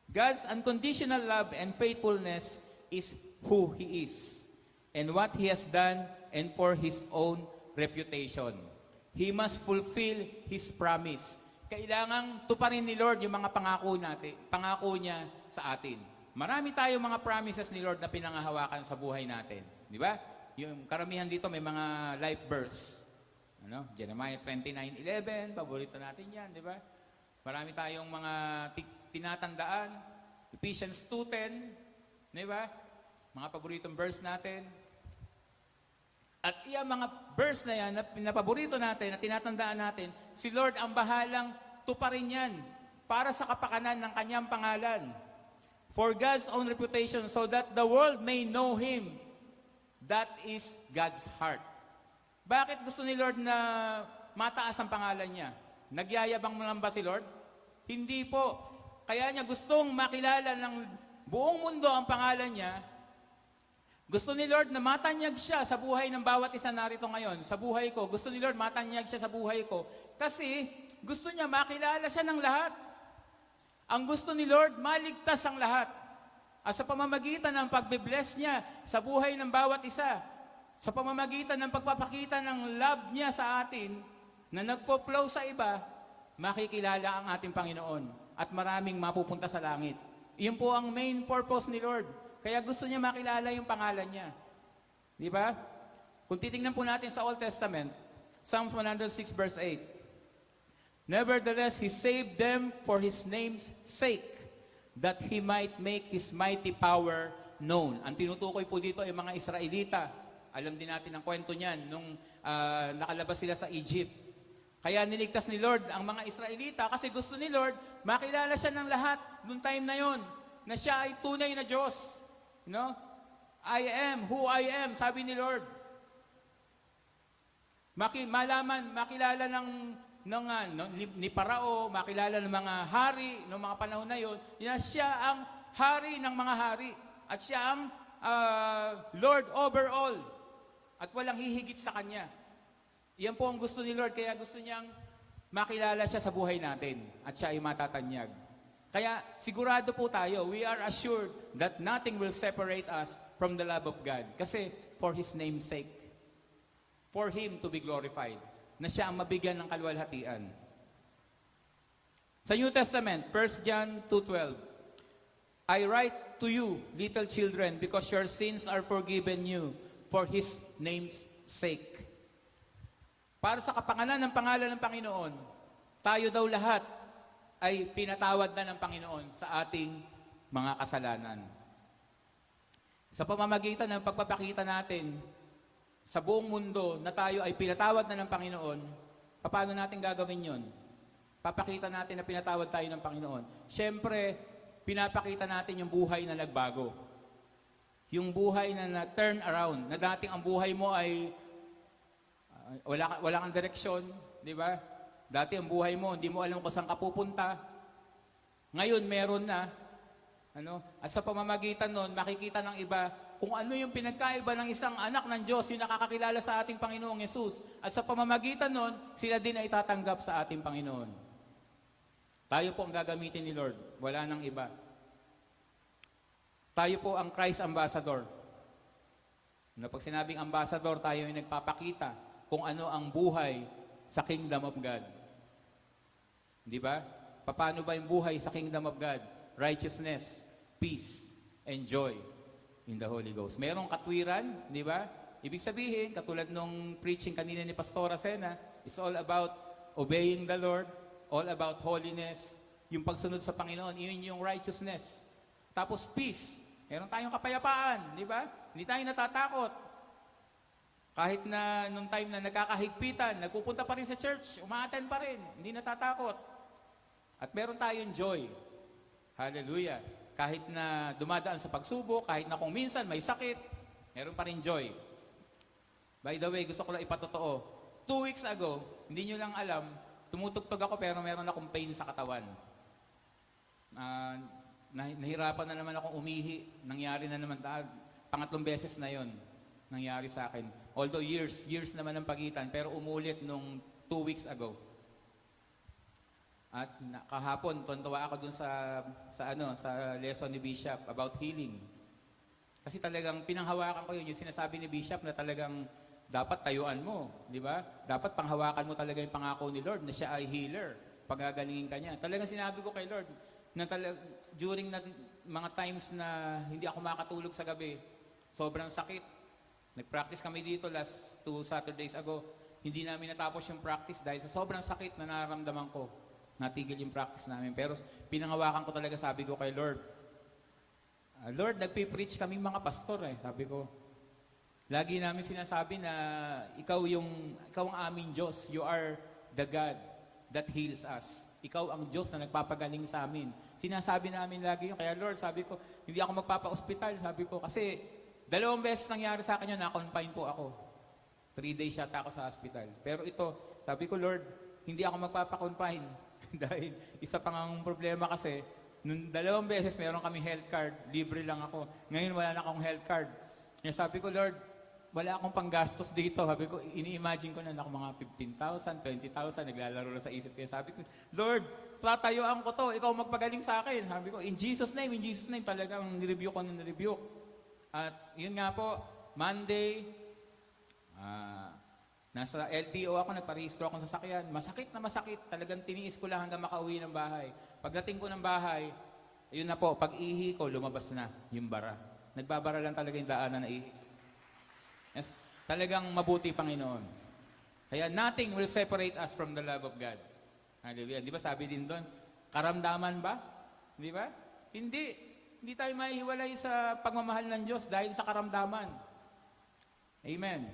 God's unconditional love and faithfulness is who He is and what He has done and for His own reputation. He must fulfill His promise. Kailangang tuparin ni Lord yung mga pangako niya sa atin. Marami tayong mga promises ni Lord na pinangahawakan sa buhay natin. Di ba? Yung karamihan dito may mga life verse. Jeremiah 29:11, paborito natin yan, di ba? Marami tayong mga tinatandaan. Ephesians 2:10, di ba? Mga paboritong verse natin. At yung mga verse na yan, na pinapaborito natin, na tinatandaan natin, si Lord ang bahalang tuparin yan para sa kapakanan ng kanyang pangalan. For God's own reputation, so that the world may know Him. That is God's heart. Bakit gusto ni Lord na mataas ang pangalan niya? Nagyayabang mo lang ba si Lord? Hindi po. Kaya niya gustong makilala ng buong mundo ang pangalan niya. Gusto ni Lord na matanyag siya sa buhay ng bawat isa narito ngayon. Sa buhay ko, gusto ni Lord matanyag siya sa buhay ko. Kasi gusto niya makilala siya ng lahat. Ang gusto ni Lord, maligtas ang lahat. At sa pamamagitan ng pagbe-bless niya sa buhay ng bawat isa, sa pamamagitan ng pagpapakita ng love niya sa atin, na nagpo-flow sa iba, makikilala ang ating Panginoon at maraming mapupunta sa langit. Iyon po ang main purpose ni Lord. Kaya gusto niya makilala yung pangalan niya. Di ba? Kung titingnan po natin sa Old Testament, Psalms 106 verse 8, Nevertheless, He saved them for His name's sake, that He might make His mighty power known. Ang tinutukoy po dito ay mga Israelita. Alam din natin ang kwento niyan nung nakalabas sila sa Egypt. Kaya niligtas ni Lord ang mga Israelita kasi gusto ni Lord makilala siya ng lahat noong time na yon, na siya ay tunay na Diyos. I am who I am, sabi ni Lord. Makilala ni Parao, makilala ng mga hari noong mga panahon na yon, na siya ang hari ng mga hari at siya ang Lord over all at walang hihigit sa Kanya. Iyan po ang gusto ni Lord, kaya gusto niyang makilala siya sa buhay natin at siya ay matatanyag. Kaya sigurado po tayo, we are assured that nothing will separate us from the love of God. Kasi for His name's sake, for Him to be glorified, na siya ang mabigyan ng kaluwalhatian. Sa New Testament, 1 John 2:12, I write to you, little children, because your sins are forgiven you for His name's sake. Para sa kapakanan ng pangalan ng Panginoon, tayo daw lahat ay pinatawad na ng Panginoon sa ating mga kasalanan. Sa pamamagitan ng pagpapakita natin sa buong mundo na tayo ay pinatawad na ng Panginoon, paano natin gagawin yon? Papakita natin na pinatawad tayo ng Panginoon. Siyempre, pinapakita natin yung buhay na nagbago. Yung buhay na na-turn around, na dating ang buhay mo ay wala kang direksyon, di ba? Dati ang buhay mo, hindi mo alam kung saan ka pupunta. Ngayon, meron na. At sa pamamagitan nun, makikita ng iba kung ano yung pinagkaiba ng isang anak ng Diyos, yung nakakakilala sa ating Panginoong Yesus. At sa pamamagitan nun, sila din ay tatanggap sa ating Panginoon. Tayo po ang gagamitin ni Lord. Wala nang iba. Tayo po ang Christ Ambassador. Pag sinabing ambassador, tayo ay nagpapakita kung ano ang buhay sa Kingdom of God. Di ba? Paano ba yung buhay sa Kingdom of God? Righteousness, peace, and joy in the Holy Ghost. Merong katwiran, di ba? Ibig sabihin, katulad nung preaching kanina ni Pastora Sena, it's all about obeying the Lord, all about holiness, yung pagsunod sa Panginoon, yun yung righteousness. Tapos peace, meron tayong kapayapaan, di ba? Hindi tayo natatakot. Kahit na nung time na nagkakahigpitan, nagpupunta pa rin sa church, umaattend pa rin, hindi natatakot. At meron tayong joy. Hallelujah. Kahit na dumadaan sa pagsubok, kahit na kung minsan may sakit, meron pa rin joy. By the way, gusto ko lang ipatotoo. 2 weeks ago, hindi nyo lang alam, tumutugtog ako pero meron akong pain sa katawan. Nahirapan na naman akong umihi. Nangyari na naman, pangatlong beses na yon nangyari sa akin. Although years naman ang pagitan, pero umulit nung 2 weeks ago. At kahapon, tuntua ako dun sa lesson ni Bishop about healing. Kasi talagang pinanghawakan ko yun, yung sinasabi ni Bishop na talagang dapat tayuan mo, di ba? Dapat panghawakan mo talaga yung pangako ni Lord na siya ay healer. Pagagalingin ka niya. Talagang sinabi ko kay Lord, na during na mga times na hindi ako makatulog sa gabi, sobrang sakit. Nag-practice kami dito last 2 Saturdays ago. Hindi namin natapos yung practice dahil sa sobrang sakit na nararamdaman ko. Natigil yung practice namin. Pero pinangawakan ko talaga, sabi ko kay Lord, Lord, nagpipreach kami mga pastor Sabi ko, lagi namin sinasabi na ikaw ang aming Diyos. You are the God that heals us. Ikaw ang Diyos na nagpapagaling sa amin. Sinasabi namin lagi yun. Kaya Lord, sabi ko, hindi ako magpapa-hospital. Sabi ko, kasi 2 beses nangyari sa akin yun, na-confine po ako. 3 days yata ako sa hospital. Pero ito, sabi ko, Lord, hindi ako magpapa-confine. Dahil isa pang ang problema kasi, nung 2 beses meron kami health card, libre lang ako. Ngayon wala na akong health card. Kaya sabi ko, Lord, wala akong panggastos dito. Sabi ko, ini-imagine ko na mga 15,000, 20,000, naglalaro na sa isip ko. Sabi ko, Lord, tatayuan ko to. Ikaw magpagaling sa akin. Sabi ko, in Jesus' name, talagang nireview ko. At yun nga po, Monday, nasa LTO ako, nagparehistro akong sasakyan. Masakit na masakit. Talagang tiniis ko lang hanggang makauwi ng bahay. Pagdating ko ng bahay, yun na po, pag-ihi ko, lumabas na yung bara. Nagbabara lang talaga yung daanan na ihi. Yes, talagang mabuti, Panginoon. Kaya nothing will separate us from the love of God. Hallelujah. Di ba sabi din doon, karamdaman ba? Di ba? Hindi. Hindi tayo mahihiwalay sa pagmamahal ng Diyos dahil sa karamdaman. Amen.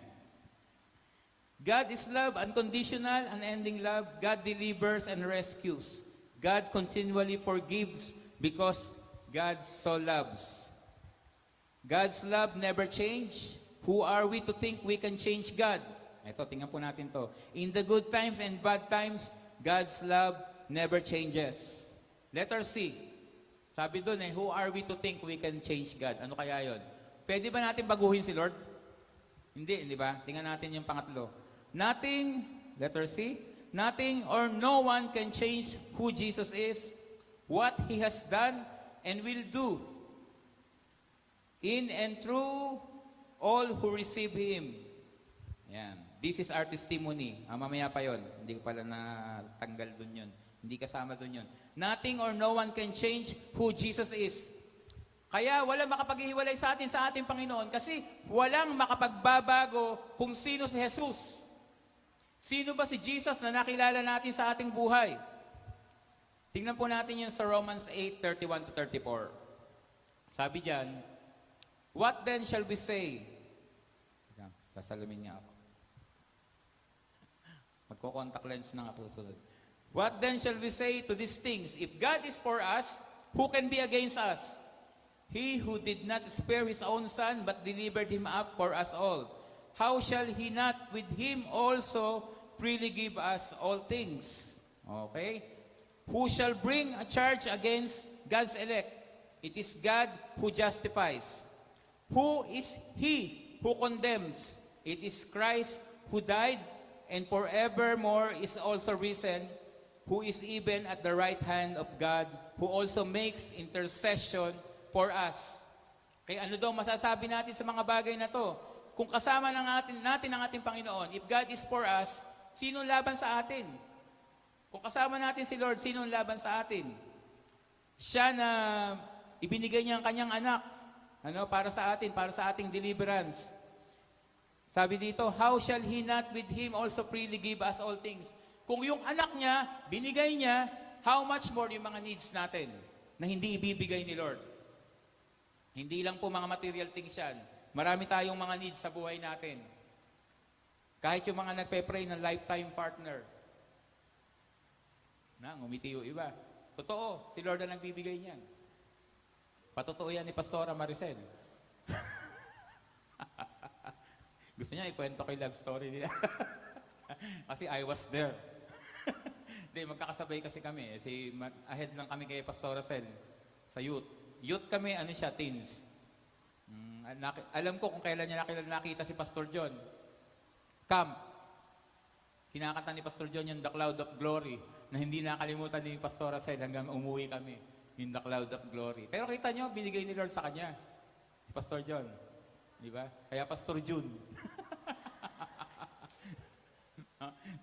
God is love, unconditional, unending love. God delivers and rescues. God continually forgives because God so loves. God's love never changes. Who are we to think we can change God? Ito, tingnan po natin to. In the good times and bad times, God's love never changes. Letter C. Sabi doon who are we to think we can change God? Ano kaya yon? Pwede ba natin baguhin si Lord? Hindi, di ba? Tingnan natin yung pangatlo. Nothing, letter C, nothing or no one can change who Jesus is, what He has done, and will do in and through all who receive Him. Yan. This is our testimony. Mamaya pa yon. Hindi ko pala natanggal dun yun. Hindi kasama dun yun. Nothing or no one can change who Jesus is. Kaya walang makapaghihiwalay sa ating Panginoon kasi walang makapagbabago kung sino si Jesus. Sino ba si Jesus na nakilala natin sa ating buhay? Tingnan po natin yun sa Romans 8:31-34. Sabi diyan, what then shall we say? Sasalamin niya ako. Magko-contact lens na nga po sunod. What then shall we say to these things? If God is for us, who can be against us? He who did not spare his own son, but delivered him up for us all, how shall he not with him also freely give us all things? Okay? Who shall bring a charge against God's elect? It is God who justifies. Who is he who condemns? It is Christ who died and forevermore is also risen, who is even at the right hand of God, who also makes intercession for us. Kaya ano daw masasabi natin sa mga bagay na to? Kung kasama natin ang ating Panginoon, if God is for us, sino laban sa atin? Kung kasama natin si Lord, sino laban sa atin? Siya na ibinigay niya ang kanyang anak, para sa atin, para sa ating deliverance. Sabi dito, how shall he not with him also freely give us all things? Kung yung anak niya, binigay niya, how much more yung mga needs natin na hindi ibibigay ni Lord? Hindi lang po mga material things yan. Marami tayong mga needs sa buhay natin. Kahit yung mga nagpe-pray ng lifetime partner. Ngumiti yung iba. Totoo, si Lord ang nagbibigay niyan. Patotoo yan ni Pastora Maricel. Gusto niya ikwento kay love story nila. Kasi I was there. Hindi, magkakasabay kasi kami. Ahead lang kami kay Pastora Cel sa youth. Youth kami, teens. Alam ko kung kailan niya nakita si Pastor John. Camp. Kinakanta ni Pastor John yung The Cloud of Glory na hindi nakalimutan ni Pastora Cel hanggang umuwi kami. Yung The Cloud of Glory. Pero kita nyo, binigay ni Lord sa kanya. Si Pastor John. Di ba? Kaya Pastor June.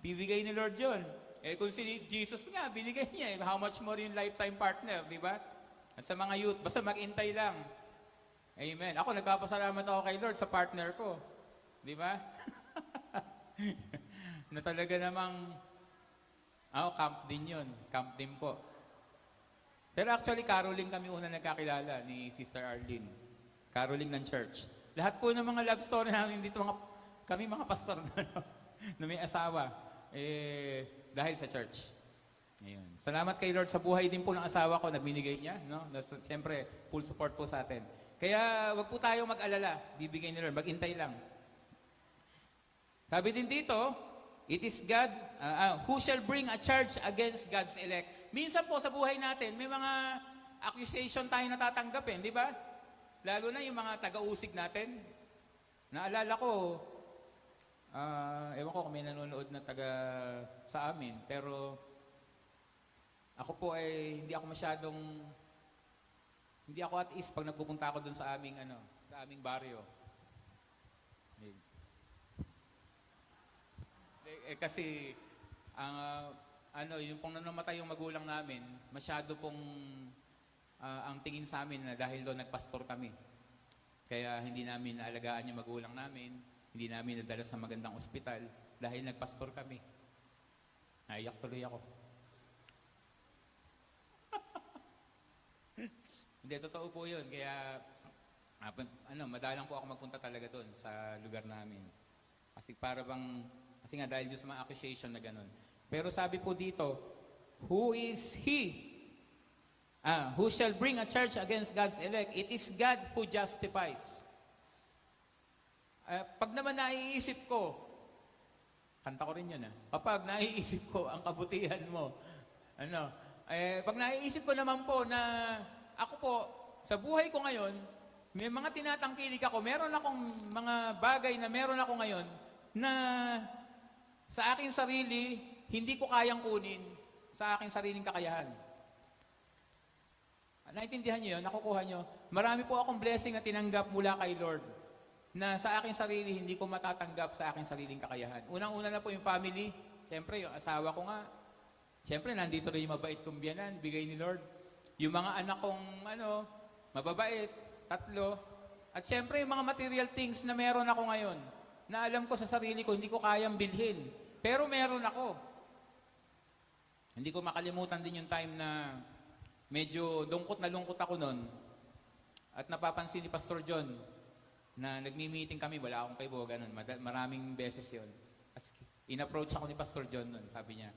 Bibigay ni Lord yun. Kung si Jesus nga, binigay niya. How much more yung lifetime partner, di ba? At sa mga youth, basta mag-intay lang. Amen. Ako, nagpapasalamat ako kay Lord sa partner ko. Di ba? Na talaga namang, camp din yun. Camp din po. Pero actually, caroling kami una nagkakilala ni Sister Arlene. Caroling ng church. Lahat po ng mga love story namin dito, kami mga pastor na may asawa, dahil sa church. Ayun. Salamat kay Lord sa buhay din po ng asawa ko na binigay niya. Siyempre, full support po sa atin. Kaya wag po tayong mag-alala. Bibigay ni Lord. Mag-intay lang. Sabi din dito, it is God who shall bring a charge against God's elect. Minsan po sa buhay natin, may mga accusation tayo natatanggapin, di ba? Lalo na yung mga taga-usig natin. Naalala ko, ewan ko kung may nanonood na taga sa amin, pero ako po ay hindi ako at ease pag nagpupunta ako dun sa aming baryo. Kasi yung pong namatay yung magulang namin, masyado pong ang tingin sa amin na dahil doon nagpastor kami. Kaya hindi namin naalagaan yung magulang namin, hindi namin nadala sa magandang ospital dahil nagpastor kami. Naiyak tuloy ako. Hindi, totoo po yun. Kaya, madalang po ako magpunta talaga doon sa lugar namin. Kasi nga dahil doon sa mga accusation na ganun. Pero sabi po dito, who is he? Who shall bring a charge against God's elect? It is God who justifies. Pag naman naiisip ko, kanta ko rin yun kapag naiisip ko ang kabutihan mo, pag naiisip ko naman po na ako po, sa buhay ko ngayon, may mga tinatangkilik ako, meron akong mga bagay na meron ako ngayon na sa aking sarili, hindi ko kayang kunin sa aking sariling kakayahan. Naintindihan niyo yun? Nakukuha niyo? Marami po akong blessing na tinanggap mula kay Lord na sa aking sarili, hindi ko matatanggap sa aking sariling kakayahan. Unang-una na po yung family. Siyempre, yung asawa ko nga. Siyempre, nandito rin yung mabait kong biyanan, bigay ni Lord. Yung mga anak kong, mababait, 3. At siyempre, yung mga material things na meron ako ngayon, na alam ko sa sarili ko, hindi ko kayang bilhin. Pero meron ako. Hindi ko makalimutan din yung time na medyo lungkot na lungkot ako noon. At napapansin ni Pastor John, na nagmi-meeting kami, wala akong kaibo, ganun. Maraming beses yon. In-approach ako ni Pastor John nun, sabi niya,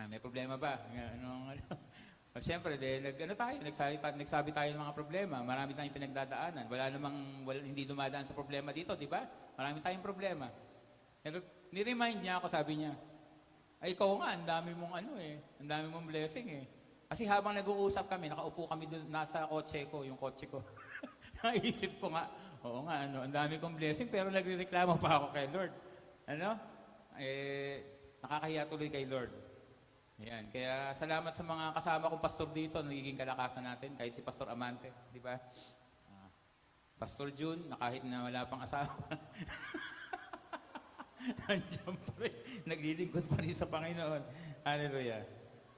may problema ba? Ano? Siyempre, nagsabi tayo ng mga problema. Marami tayong pinagdadaanan. Hindi dumadaan sa problema dito, di ba? Marami tayong problema. Pero ni-remind niya ako, sabi niya, ay ikaw nga, ang dami mong ang dami mong blessing eh. Kasi habang nag-uusap kami, nakaupo kami doon, nasa kotse ko, yung kotse ko. Naisip ko nga, oo nga, ang dami kong blessing, pero nagrereklamo pa ako kay Lord. Nakakahiya tuloy kay Lord. Yan. Kaya salamat sa mga kasama kong pastor dito, nagiging kalakasan natin, kahit si Pastor Amante, di ba? Pastor June, na kahit na wala pang asawa, nandiyan pa rin, naglilingkod pa rin sa Panginoon. Hallelujah.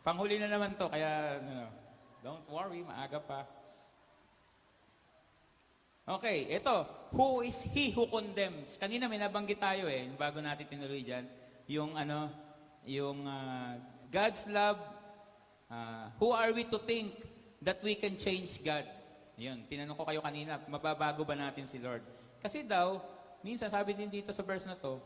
Panghuli na naman to, kaya don't worry, maaga pa. Okay, ito. Who is he who condemns? Kanina may nabanggit tayo bago natin tinuloy dyan, yung God's love, who are we to think that we can change God? Yun, tinanong ko kayo kanina, mababago ba natin si Lord? Kasi daw, minsan sabi din dito sa verse na to,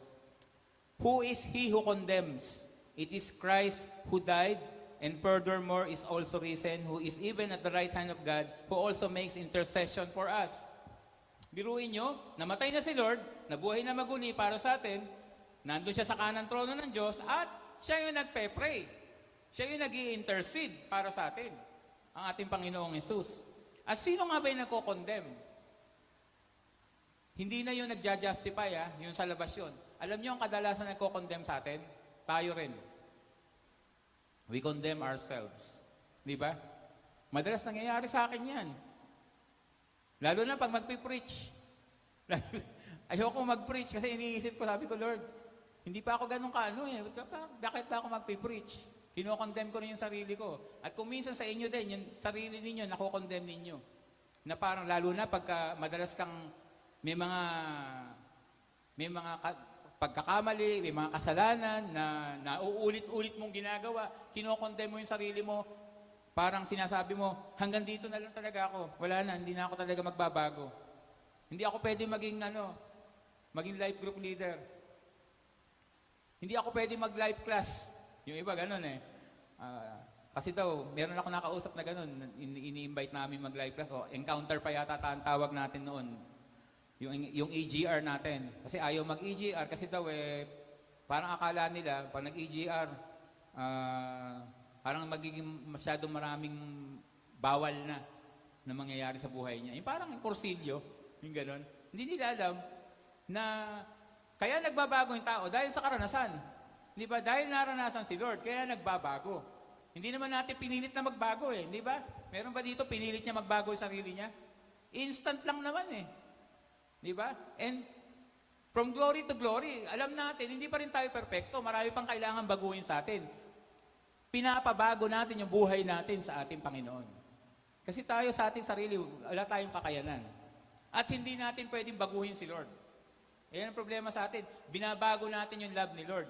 who is he who condemns? It is Christ who died, and furthermore is also risen, who is even at the right hand of God, who also makes intercession for us. Biruin nyo, namatay na si Lord, nabuhay na maguni para sa atin, nandun siya sa kanang trono ng Diyos, at siya yung nagpe-pray. Siya yung nag-i-intercede para sa atin, ang ating Panginoong Yesus. At sino nga ba yung nagko-condemn? Hindi na yung nagja-justify, yung sa labas yun. Alam niyo ang kadalasan nagko-condemn sa atin? Tayo rin. We condemn ourselves. Di ba? Madalas nangyayari sa akin yan. Lalo na pag magpipreach. Ayoko mag-preach kasi iniisip ko, sabi ko, Lord, hindi pa ako ganun bakit pa ako magpipreach? Kinokondemn ko rin yung sarili ko. At kung minsan sa inyo din, yung sarili ninyo, nakokondemn ninyo. Na parang lalo na pagka madalas kang may mga pagkakamali, may mga kasalanan na uulit-ulit mong ginagawa, kinokondemn mo yung sarili mo, parang sinasabi mo, hanggang dito na lang talaga ako. Wala na, hindi na ako talaga magbabago. Hindi ako pwede maging life group leader. Hindi ako pwede mag-life class. Yung iba, ganun kasi daw, meron ako nakausap na ganun, ini-invite namin mag-life class, encounter pa yata ang tawag natin noon. Yung EGR natin. Kasi ayaw mag-EGR, kasi daw parang akala nila, pag nag-EGR, parang magiging masyadong maraming bawal na mangyayari sa buhay niya. Yung parang kursilyo, yung ganun. Hindi nila alam na kaya nagbabago yung tao dahil sa karanasan. Di ba? Dahil naranasan si Lord, kaya nagbabago. Hindi naman natin pinilit na magbago di ba? Meron ba dito pinilit niya magbago yung sarili niya? Instant lang naman Di ba? And from glory to glory, alam natin, hindi pa rin tayo perfecto. Marami pang kailangan baguhin sa atin. Pinapabago natin yung buhay natin sa ating Panginoon. Kasi tayo sa ating sarili, wala tayong kakayanan. At hindi natin pwedeng baguhin si Lord. Yan ang problema sa atin. Binabago natin yung love ni Lord.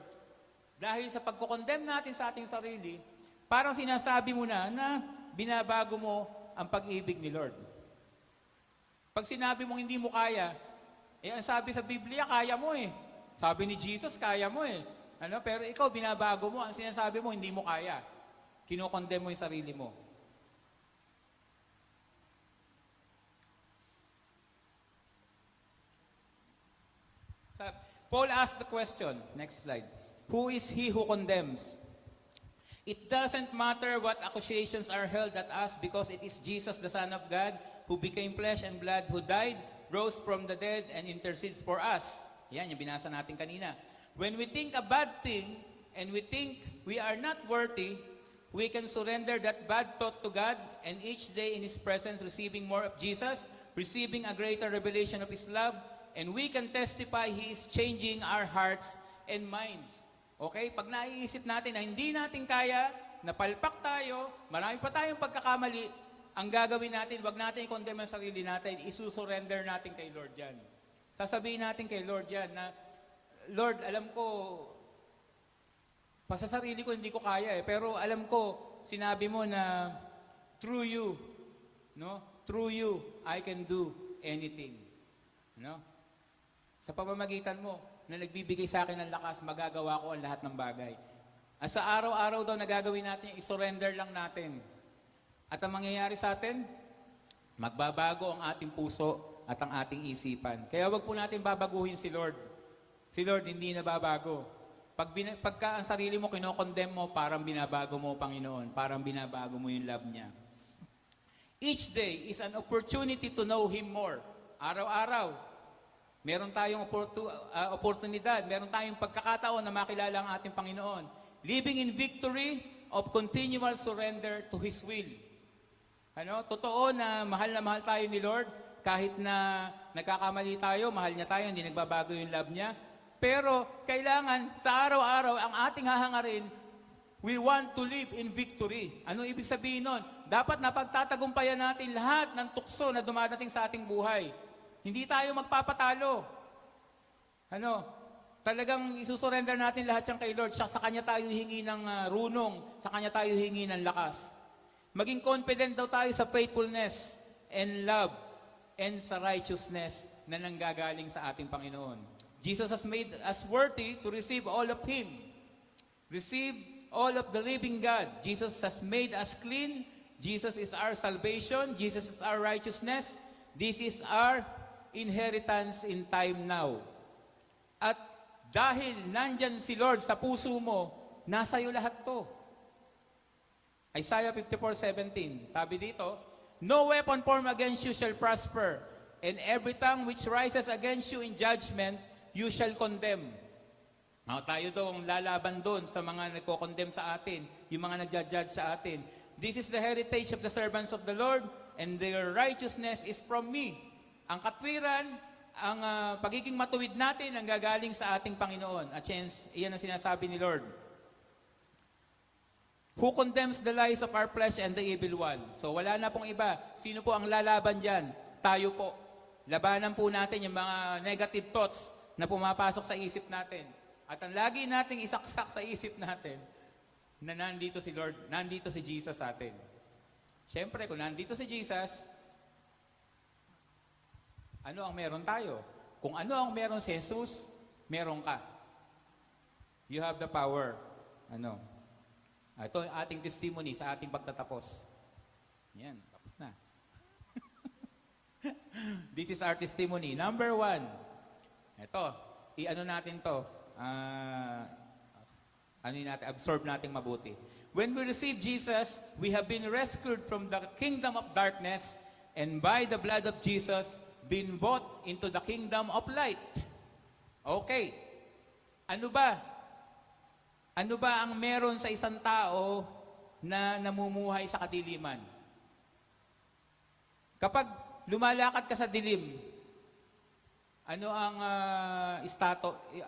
Dahil sa pagkukondemn natin sa ating sarili, parang sinasabi mo na binabago mo ang pag-ibig ni Lord. Pag sinabi mong hindi mo kaya, ang sabi sa Biblia, kaya mo Sabi ni Jesus, kaya mo Pero ikaw, binabago mo. Ang sinasabi mo, hindi mo kaya. Kinokondemn mo yung sarili mo. Paul asked the question, next slide, who is he who condemns? It doesn't matter what accusations are held at us because it is Jesus, the Son of God, who became flesh and blood, who died, rose from the dead, and intercedes for us. Yan, yung binasa natin kanina. When we think a bad thing, and we think we are not worthy, we can surrender that bad thought to God, and each day in His presence, receiving more of Jesus, receiving a greater revelation of His love, and we can testify He is changing our hearts and minds. Okay? Pag naiisip natin na hindi natin kaya, napalpak tayo, marami pa tayong pagkakamali, ang gagawin natin, wag natin i-condemn ang sarili natin, isusurrender natin kay Lord yan. Sasabihin natin kay Lord yan na, Lord, alam ko, pa sa sarili ko hindi ko kaya pero alam ko, sinabi mo na, through you, I can do anything. No? Sa pamamagitan mo na nagbibigay sa akin ng lakas, magagawa ko ang lahat ng bagay. At sa araw-araw daw na gagawin natin, isurrender lang natin. At ang mangyayari sa atin, magbabago ang ating puso at ang ating isipan. Kaya wag po natin babaguhin si Lord. Si Lord hindi na babago. Pagka ang sarili mo kinokondem mo, parang binabago mo, Panginoon. Parang binabago mo yung love niya. Each day is an opportunity to know Him more. Araw-araw, meron tayong oportunidad, meron tayong pagkakataon na makilala ang ating Panginoon. Living in victory of continual surrender to His will. Totoo na mahal tayo ni Lord. Kahit na nagkakamali tayo, mahal niya tayo, hindi nagbabago yung love niya. Pero kailangan sa araw-araw ang ating hahangarin, we want to live in victory. Ano ibig sabihin nun? Dapat napagtatagumpayan natin lahat ng tukso na dumadating sa ating buhay. Hindi tayo magpapatalo. Talagang isusurrender natin lahat yan kay Lord. Sa Kanya tayo hingi ng runong, sa Kanya tayo hingi ng lakas. Maging confident daw tayo sa faithfulness and love and sa righteousness na nanggagaling sa ating Panginoon. Jesus has made us worthy to receive all of Him. Receive all of the living God. Jesus has made us clean. Jesus is our salvation. Jesus is our righteousness. This is our inheritance in time now. At dahil nandyan si Lord sa puso mo, nasa iyo lahat to. Isaiah 54:17. Sabi dito, no weapon formed against you shall prosper, and every tongue which rises against you in judgment, you shall condemn. Tayo daw ang lalaban doon sa mga nagko-condemn sa atin, yung mga nagja-judge sa atin. This is the heritage of the servants of the Lord, and their righteousness is from me. Ang katwiran, ang pagiging matuwid natin ang gagaling sa ating Panginoon. At iyan ang sinasabi ni Lord. Who condemns the lies of our flesh and the evil one? So wala na pong iba. Sino po ang lalaban dyan? Tayo po. Labanan po natin yung mga negative thoughts na pumapasok sa isip natin. At ang lagi nating isaksak sa isip natin, na nandito si Lord, nandito si Jesus sa atin. Siyempre, kung nandito si Jesus, ano ang meron tayo? Kung ano ang meron si Jesus, meron ka. You have the power. Ito ang ating testimony sa ating pagtatapos. Yan, tapos na. This is our testimony. Number 1. Ito, natin to. Absorb natin mabuti. When we receive Jesus, we have been rescued from the kingdom of darkness, and by the blood of Jesus, been bought into the kingdom of light. Okay. Ano ba ang meron sa isang tao na namumuhay sa kadiliman? Kapag lumalakad ka sa dilim, ano ang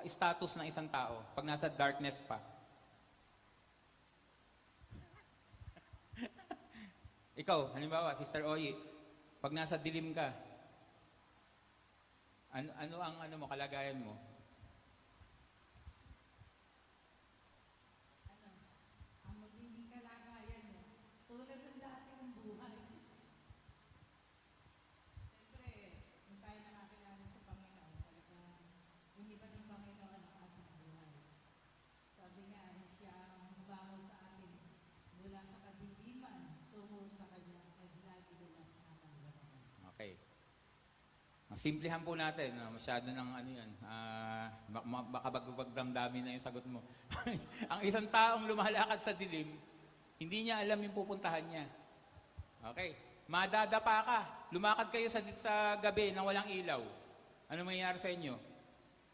status ng isang tao pag nasa darkness pa? Ikaw, halimbawa, Sister Oyi, pag nasa dilim ka, ano ang kalagayan mo? Ang magiging kalagayan mo, tulad ng dati ng buhay. Siyempre, kung tayo nakakilala sa Panginoon, talagang iniba ng Panginoon ang ating buhay. Sabi nga, siya ang hubango sa atin mula sa kadiliman tungo sa kanyang naglagiluwas na pangalaman. Okay. Simplihan po natin. Masyado ng baka bagdamdamin na yung sagot mo. Ang isang taong lumalakad sa dilim, hindi niya alam yung pupuntahan niya. Okay. Madadapa ka. Lumakad kayo sa gabi nang walang ilaw. Ano mangyayari sa inyo?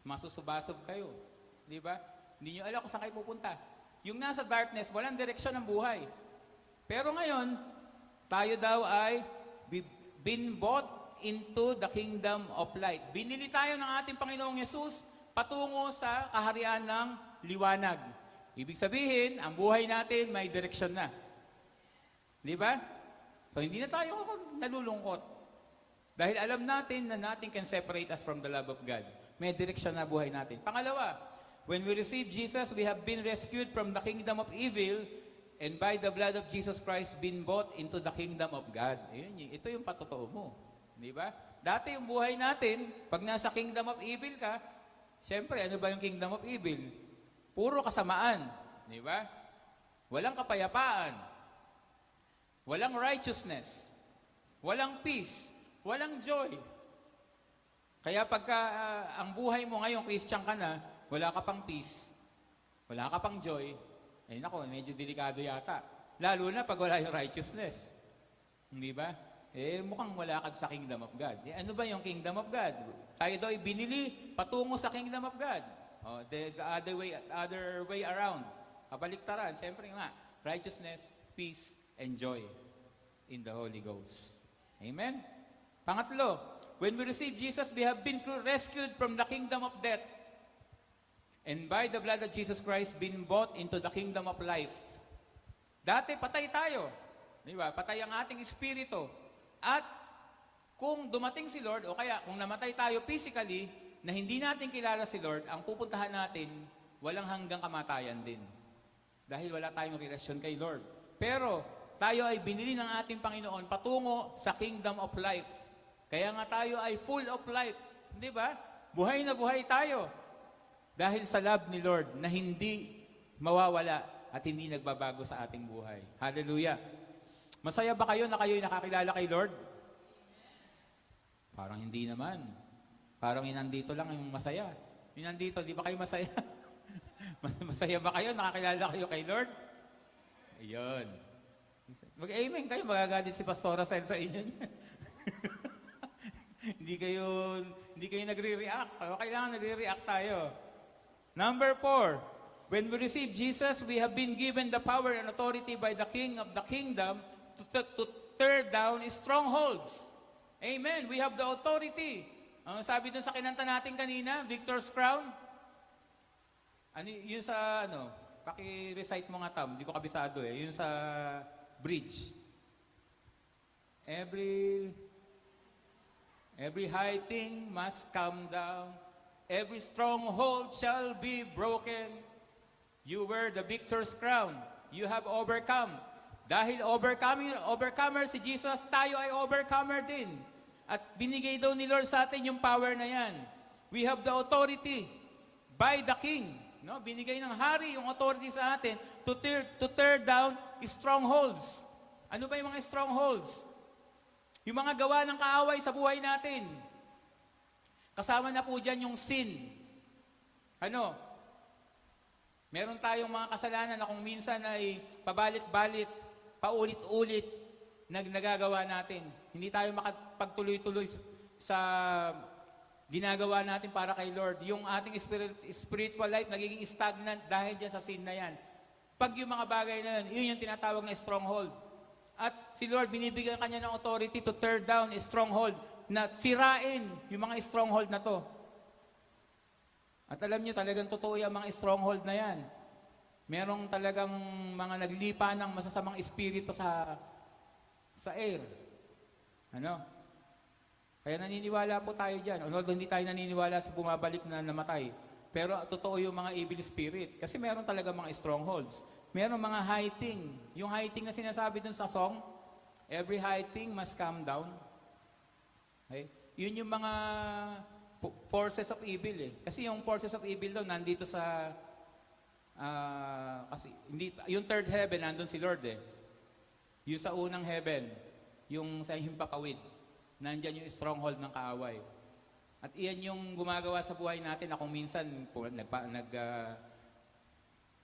Masusubasob kayo. Di ba? Hindi niyo alam kung saan kayo pupunta. Yung nasa darkness, walang direksyon ng buhay. Pero ngayon, tayo daw ay been bought into the kingdom of light. Binili tayo ng ating Panginoong Yesus patungo sa kaharian ng liwanag. Ibig sabihin, ang buhay natin may direksyon na. Di ba? So hindi na tayo nalulungkot. Dahil alam natin na nothing can separate us from the love of God. May direksyon na buhay natin. Pangalawa, when we receive Jesus, we have been rescued from the kingdom of evil, and by the blood of Jesus Christ, been bought into the kingdom of God. Ito yung patotoo mo. Di ba? Dati yung buhay natin, pag nasa kingdom of evil ka, syempre, ano ba yung kingdom of evil? Puro kasamaan. Di ba? Walang kapayapaan. Walang righteousness. Walang peace. Walang joy. Kaya pagka ang buhay mo ngayon, Christian ka na, wala ka pang peace, wala ka pang joy, eh nako, medyo delikado yata. Lalo na pag wala yung righteousness. Hindi ba? Eh mukhang wala ka sa kingdom of God. Eh, ano ba yung kingdom of God? Tayo daw ay binili patungo sa kingdom of God. Oh, the other way around. Kabaliktaran, siyempre nga, righteousness, peace, and joy in the Holy Ghost. Amen? Pangatlo, when we receive Jesus, we have been rescued from the kingdom of death. And by the blood of Jesus Christ, been bought into the kingdom of life. Dati, patay tayo. Di ba? Patay ang ating espiritu. At kung dumating si Lord, o kaya kung namatay tayo physically, na hindi natin kilala si Lord, ang pupuntahan natin, walang hanggang kamatayan din. Dahil wala tayong relasyon kay Lord. Pero, tayo ay binili ng ating Panginoon patungo sa kingdom of life. Kaya nga tayo ay full of life. Di ba? Buhay na buhay tayo. Dahil sa love ni Lord na hindi mawawala at hindi nagbabago sa ating buhay. Hallelujah. Masaya ba kayo na kayo'y nakakilala kay Lord? Parang hindi naman. Parang inandito lang yung masaya. Inandito, di ba kayo masaya? Masaya ba kayo? Nakakilala kayo kay Lord? Ayun. Mag-amen kayo, magagalit si Pastora Sen sa inyo. hindi kayo nagre-react. Pero kailangan nagre-react tayo. Number 4, when we receive Jesus, we have been given the power and authority by the King of the kingdom to tear down strongholds. Amen. We have the authority. Sabi dun sa kinanta natin kanina, Victor's Crown. Ano, yun sa, paki-recite mo nga, Tam. Hindi ko kabisado eh. Yun sa bridge. Every high thing must come down. Every stronghold shall be broken. You wear the victor's crown. You have overcome. Dahil overcomer si Jesus, tayo ay overcomer din. At binigay daw ni Lord sa atin yung power na yan. We have the authority by the King. No? Binigay ng hari yung authority sa atin to tear down strongholds. Ano ba yung mga strongholds? Yung mga gawa ng kaaway sa buhay natin. Kasama na po dyan yung sin. Meron tayong mga kasalanan na kung minsan ay pabalit-balit, paulit-ulit nagagawa natin. Hindi tayo makapagtuloy-tuloy sa ginagawa natin para kay Lord. Yung ating spiritual life nagiging stagnant dahil dyan sa sin na yan. Pag yung mga bagay na yun yung tinatawag na stronghold. At si Lord, binibigyan kanya ng authority to tear down a stronghold, na sirain yung mga stronghold na to. At alam niyo, talagang totoo yung mga stronghold na yan. Merong talagang mga naglipa ng masasamang espiritu sa air. Kaya naniniwala po tayo dyan. Although hindi tayo naniniwala sa bumabalik na namatay. Pero totoo yung mga evil spirit. Kasi meron talaga mga strongholds. Meron mga high thing. Yung high thing na sinasabi dun sa song, every high thing must come down. Okay? Yun yung mga forces of evil eh. Kasi yung forces of evil daw nandito sa kasi hindi, yung third heaven nandun si Lord eh. Yung sa unang heaven, yung sa himpapawid, nandyan yung stronghold ng kaaway. At iyan yung gumagawa sa buhay natin na kung minsan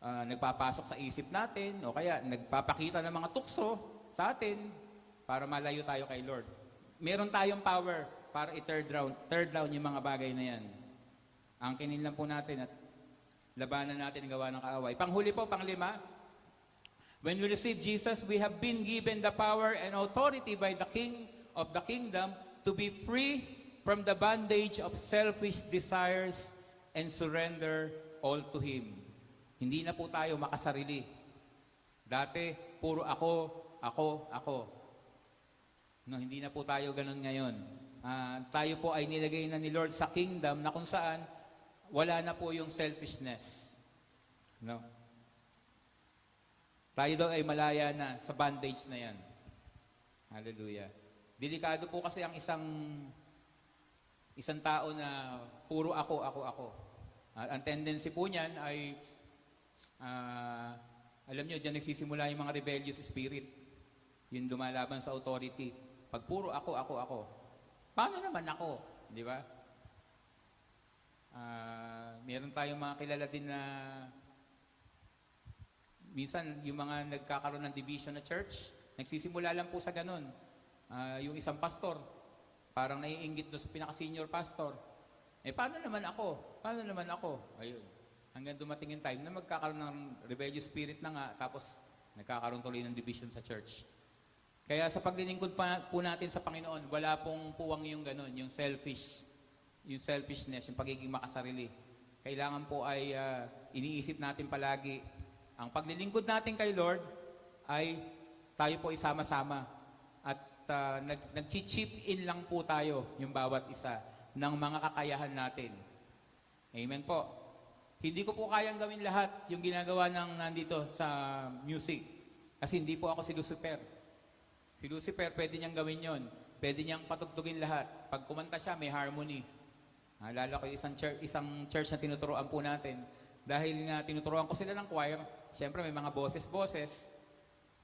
nagpapasok sa isip natin o kaya nagpapakita ng mga tukso sa atin para malayo tayo kay Lord. Meron tayong power para i-third down yung mga bagay na yan. Ang kinin lang po natin at labanan natin ang gawa ng kaaway. Panghuli po, panglima, when we receive Jesus, we have been given the power and authority by the King of the kingdom to be free from the bondage of selfish desires and surrender all to Him. Hindi na po tayo makasarili. Dati, puro ako. No, hindi na po tayo ganun ngayon. Tayo po ay nilagay na ni Lord sa kingdom na kung saan wala na po yung selfishness. No? Tayo daw ay malaya na sa bondage na yan. Hallelujah. Delikado po kasi ang isang Isang tao na puro ako, ako, ako. Ang tendency po niyan ay, alam niyo, diyan nagsisimula yung mga rebellious spirit. Yung lumalaban sa authority. Pag puro ako, ako, ako. Paano naman ako? Di ba? Meron tayong mga kilala din na minsan yung mga nagkakaroon ng division na church, nagsisimula lang po sa ganun. Yung isang pastor, parang naiinggit doon sa pinaka-senior pastor. Paano naman ako? Paano naman ako? Ayun. Hanggang dumating yung time na magkakaroon ng rebellious spirit na nga, tapos nagkakaroon tuloy ng division sa church. Kaya sa paglilingkod po natin sa Panginoon, wala pong puwang yung ganun, yung selfishness, yung pagiging makasarili. Kailangan po ay iniisip natin palagi, ang paglilingkod natin kay Lord ay tayo po isama-sama. At nag-chip in lang po tayo yung bawat isa ng mga kakayahan natin. Amen po. Hindi ko po kayang gawin lahat yung ginagawa ng nandito sa music. Kasi hindi po ako si Lucifer. Si Lucifer, pwede niyang gawin yon. Pwede niyang patugtugin lahat. Pag kumanta siya, may harmony. Lalo ko isang church na tinuturoan po natin. Dahil nga tinuturoan ko sila ng choir, siyempre may mga boses-boses.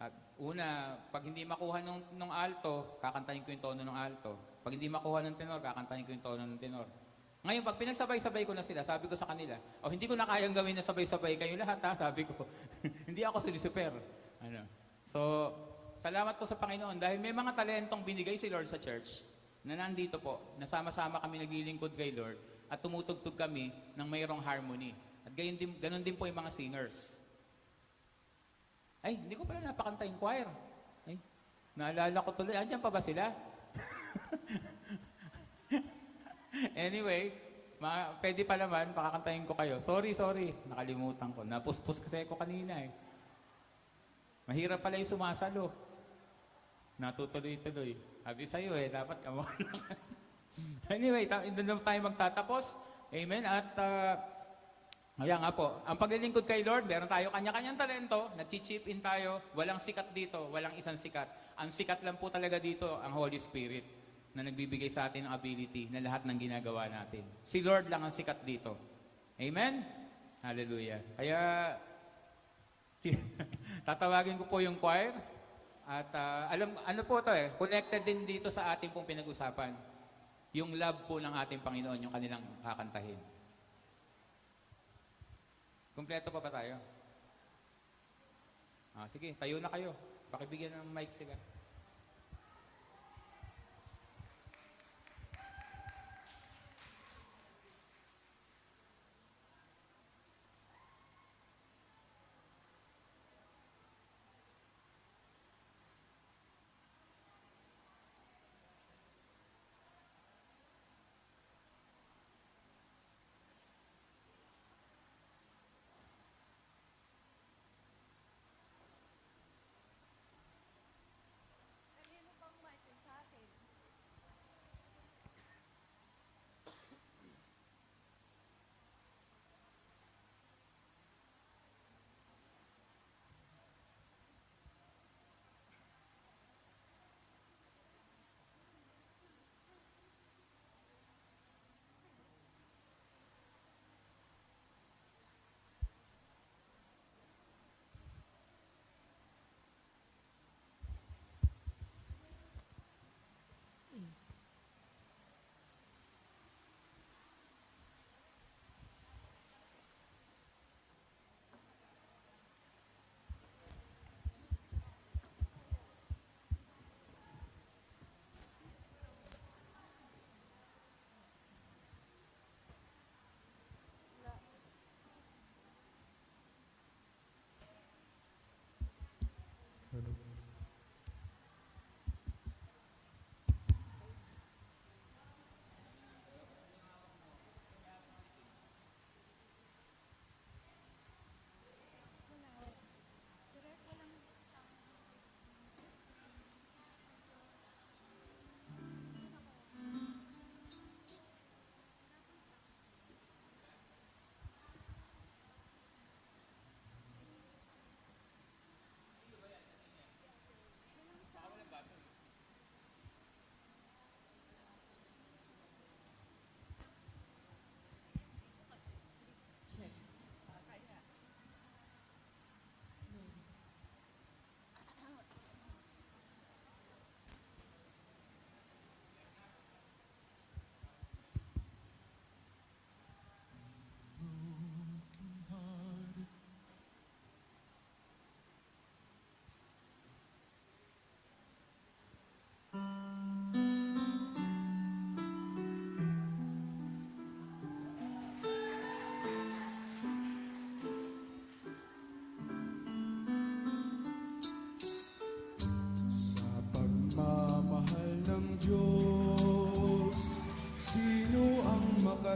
At una, pag hindi makuha ng alto, kakantahin ko yung tono ng alto. Pag hindi makuha ng tenor, kakantahin ko yung tono ng tenor. Ngayon, pag pinagsabay-sabay ko na sila, sabi ko sa kanila, hindi ko na kayang gawin na sabay-sabay kayo lahat, ha? Sabi ko, hindi ako si Lucifer. So, salamat po sa Panginoon dahil may mga talentong binigay si Lord sa church na nandito po, nasama-sama kami naglilingkod kay Lord at tumutugtog kami ng mayroong harmony. At ganun din po yung mga singers. Hindi ko pala napakanta yung choir. Naalala ko tuloy. Andiyan pa ba sila? Anyway, pwede pa naman, pakakantahin ko kayo. Sorry. Nakalimutan ko. Napuspos kasi ako kanina eh. Mahirap pala yung sumasalo. Natutuloy-tuloy. Sabi sa'yo dapat kamukha lang. Anyway, doon na tayo magtatapos. Amen. At, kaya nga po, ang paglilingkod kay Lord, meron tayo kanya-kanyang talento, nag-chip in tayo, walang sikat dito, walang isang sikat. Ang sikat lang po talaga dito, ang Holy Spirit, na nagbibigay sa atin ng ability na lahat ng ginagawa natin. Si Lord lang ang sikat dito. Amen? Hallelujah. Kaya, tatawagin ko po yung choir. At ano po ito connected din dito sa ating pong pinag-usapan. Yung love po ng ating Panginoon, yung kanilang kakantahin. Kumpleto pa ba tayo? Sige, tayo na kayo. Pakibigyan ng mic sila.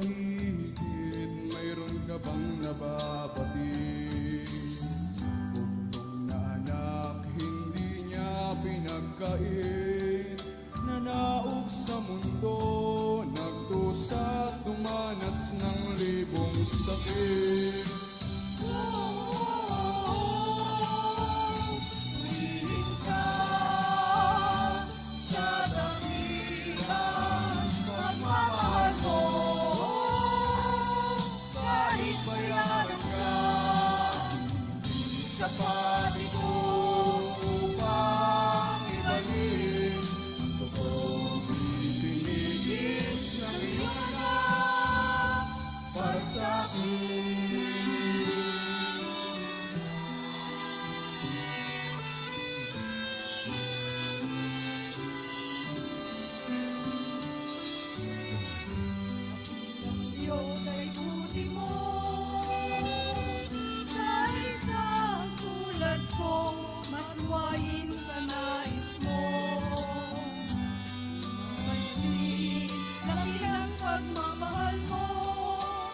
mahigit, mayroon ka bang nababatid? Bugtong na anak, hindi niya pinagkait, nanaog sa mundo, nagdusa, dumanas ng libong sakit. Purihin ka sa dakilang pagmamahal mo. Kahit bayaran ka, hindi sapat ito upang ibalik ang totoong itinigis ng iyong anak para sa akin. Diyos kay buti mo sa isang tulad ko, masuwayin sa nais mo. Pansin, laki ng pagmamahal mo,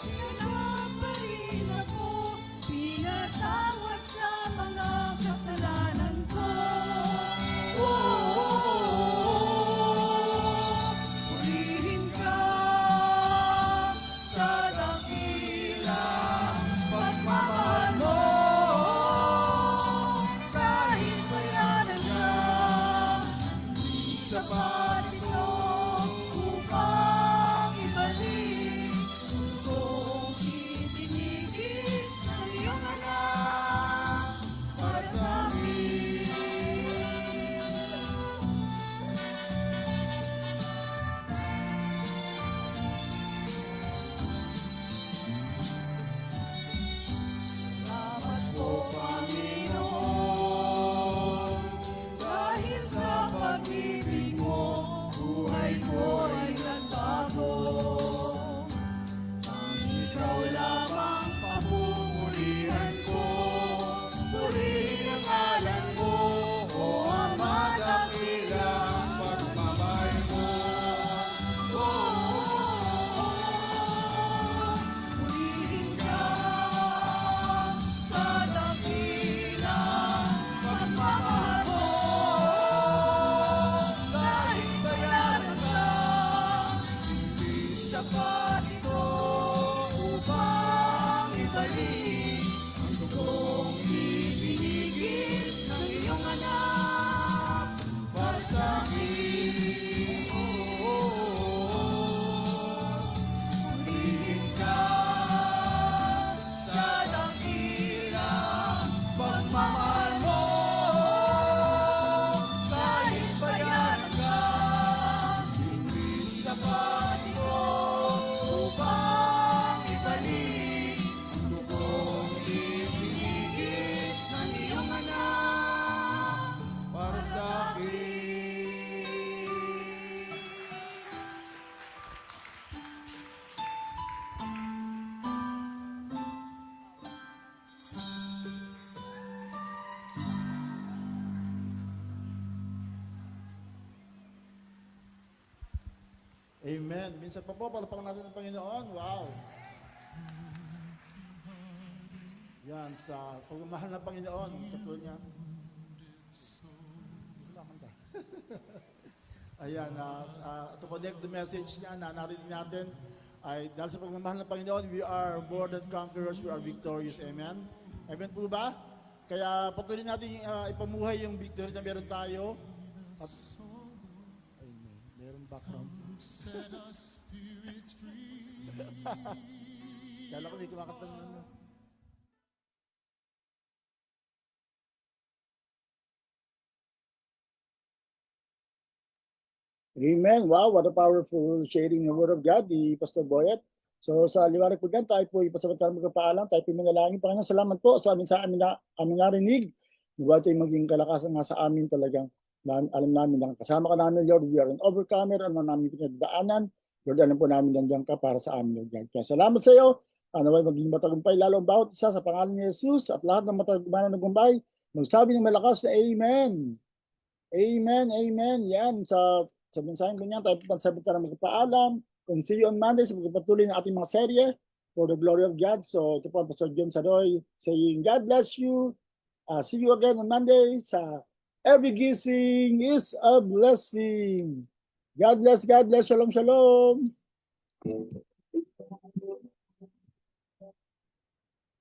pinanap pa rin ako, pinatawad sa mga kasalanan ko. Purihin ka sa dakilang pagmamahal mo. Kahit bayaran ka, hindi sapat ito upang ibalik kung itinigis ng iyong anak para sa amin. Salamat po, Panginoon, dahil sa pag-ibig mo, buhay ko ay nagbago. Ang ikaw lamang papupurihan ko, purihin ang ngalan mo, o Ama, dakilang pagmamahal mo. Purihin ka sa dakilang pagmamahal mo. Kahit bayaran ka, hindi sapat ito upang ibalik ang totoong ibinigis ng iyong anak para sa akin. Purihin ka sa dakilang pagmamahal mo. Kahit bayaran ka, hindi sapat ito upang ibalik ang totoong ibinigis ng iyong anak para sa akin. Amen. Minsan pa po, palapakan natin ang Panginoon. Wow. Yan, sa pagmamahal ng Panginoon. Katulad niya. Wala kanta. Ayan, ito po the message niya na narinig natin ay dahil sa pagmamahal ng Panginoon, we are more than conquerors, we are victorious. Amen. Amen po ba? Kaya patuloy natin ipamuhay yung victory na meron tayo. At, amen. Meron background. Kala ko may kumakanta ng ano. Amen. Wow, what a powerful sharing ng Word of God, di Pastor Boyet. So sa liwanag po dyan, tayo po ipasamantalang magkapaalam, tayo po manalangin. Panginoon, salamat po sa amin narinig. Nawa tayo maging kalakasan nga sa amin talagang alam namin na kasama ka namin, Lord. We are an overcomer. Ano namin pinagdaanan. Lord, alam po namin nandiyan ka para sa amin, Lord God. Kaya salamat sa iyo. Naway maging matagumpay lalo ang bawat isa sa pangalan ni Jesus at lahat ng matagumpay na nagumpay. Magsabi ng malakas na Amen. Amen, Amen. Yan, sa mensaheng ganyan, tayo pagsabi tayo magpaalam. And see you on Monday sa pagpatuloy ng ating mga serye for the glory of God. So ito po ang Pastor John Saroy saying God bless you. See you again on Monday sa Every Gising is a Blessing. God bless, God bless. Shalom, shalom.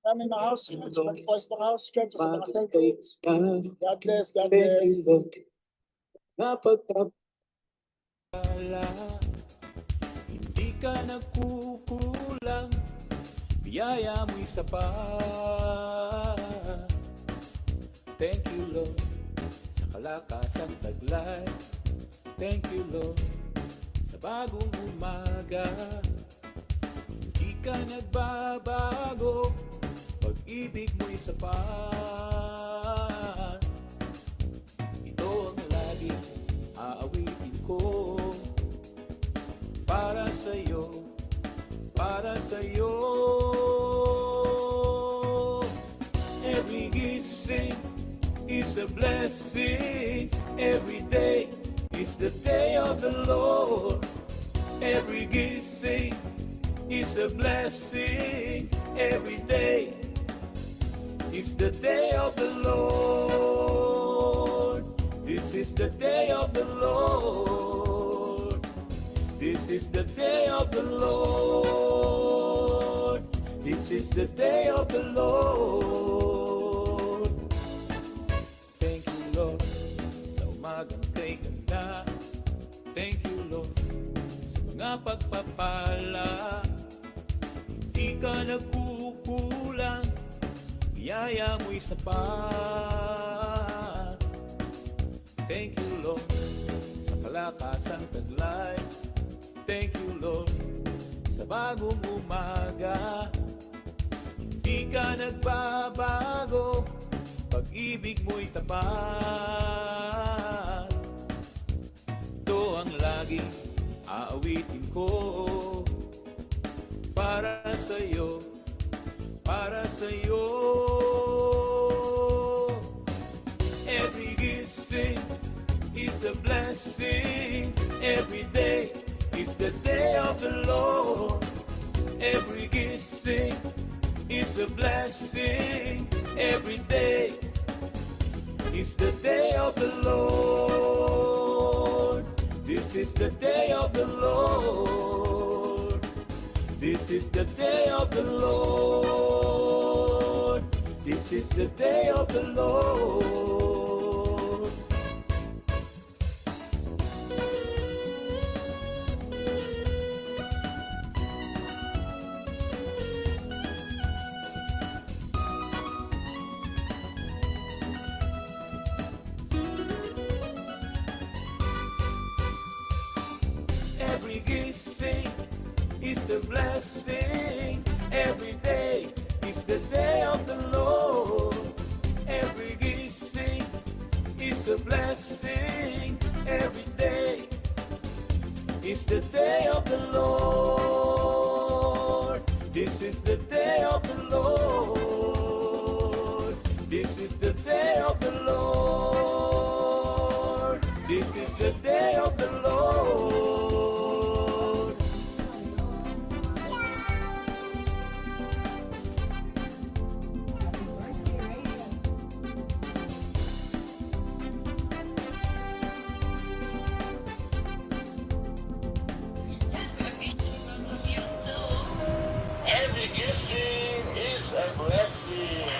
Kami mga house church, mag-voice ng house church sa mga cellmates. God bless, God bless. Hindi ka nagkukulang, biyaya mo'y sapat. Thank you, Lord, sa kalakasang taglay. Thank you, Lord, sa bagong umaga. Hindi ka nagbabago, pag-ibig mo'y sapat. Ito ang laging aawitin ko, para sa'yo, para sa'yo. Every gising is a blessing. Every day is the day of the Lord. Every gising is a blessing. Every day is the day of the Lord. This is the day of the Lord. This is the day of the Lord. This is the day of the Lord. Thank you, Lord, sa umagang kay ganda. Thank you, Lord, sa mga pagpapala. Hindi ka nagkukulang, biyaya mo'y sapat. Thank you, Lord, sa kalakasang taglay. Thank you, Lord, sa bagong umaga. Hindi ka nagbabago, pag-ibig mo'y tapat. Ito ang laging aawitin ko, para sa'yo, para sa'yo. Every gising is a blessing. Every day is the day of the Lord. Every gising is a blessing. Every day is the day of the Lord. This is the day of the Lord. This is the day of the Lord. This is the day of the Lord. Every gising is a blessing. Every day is the day of the Lord. Every gising is a blessing. Every day is the day of the Lord. This is the day of the Lord. This is the day of the Lord. This is the day of the Lord. Every gising is a blessing.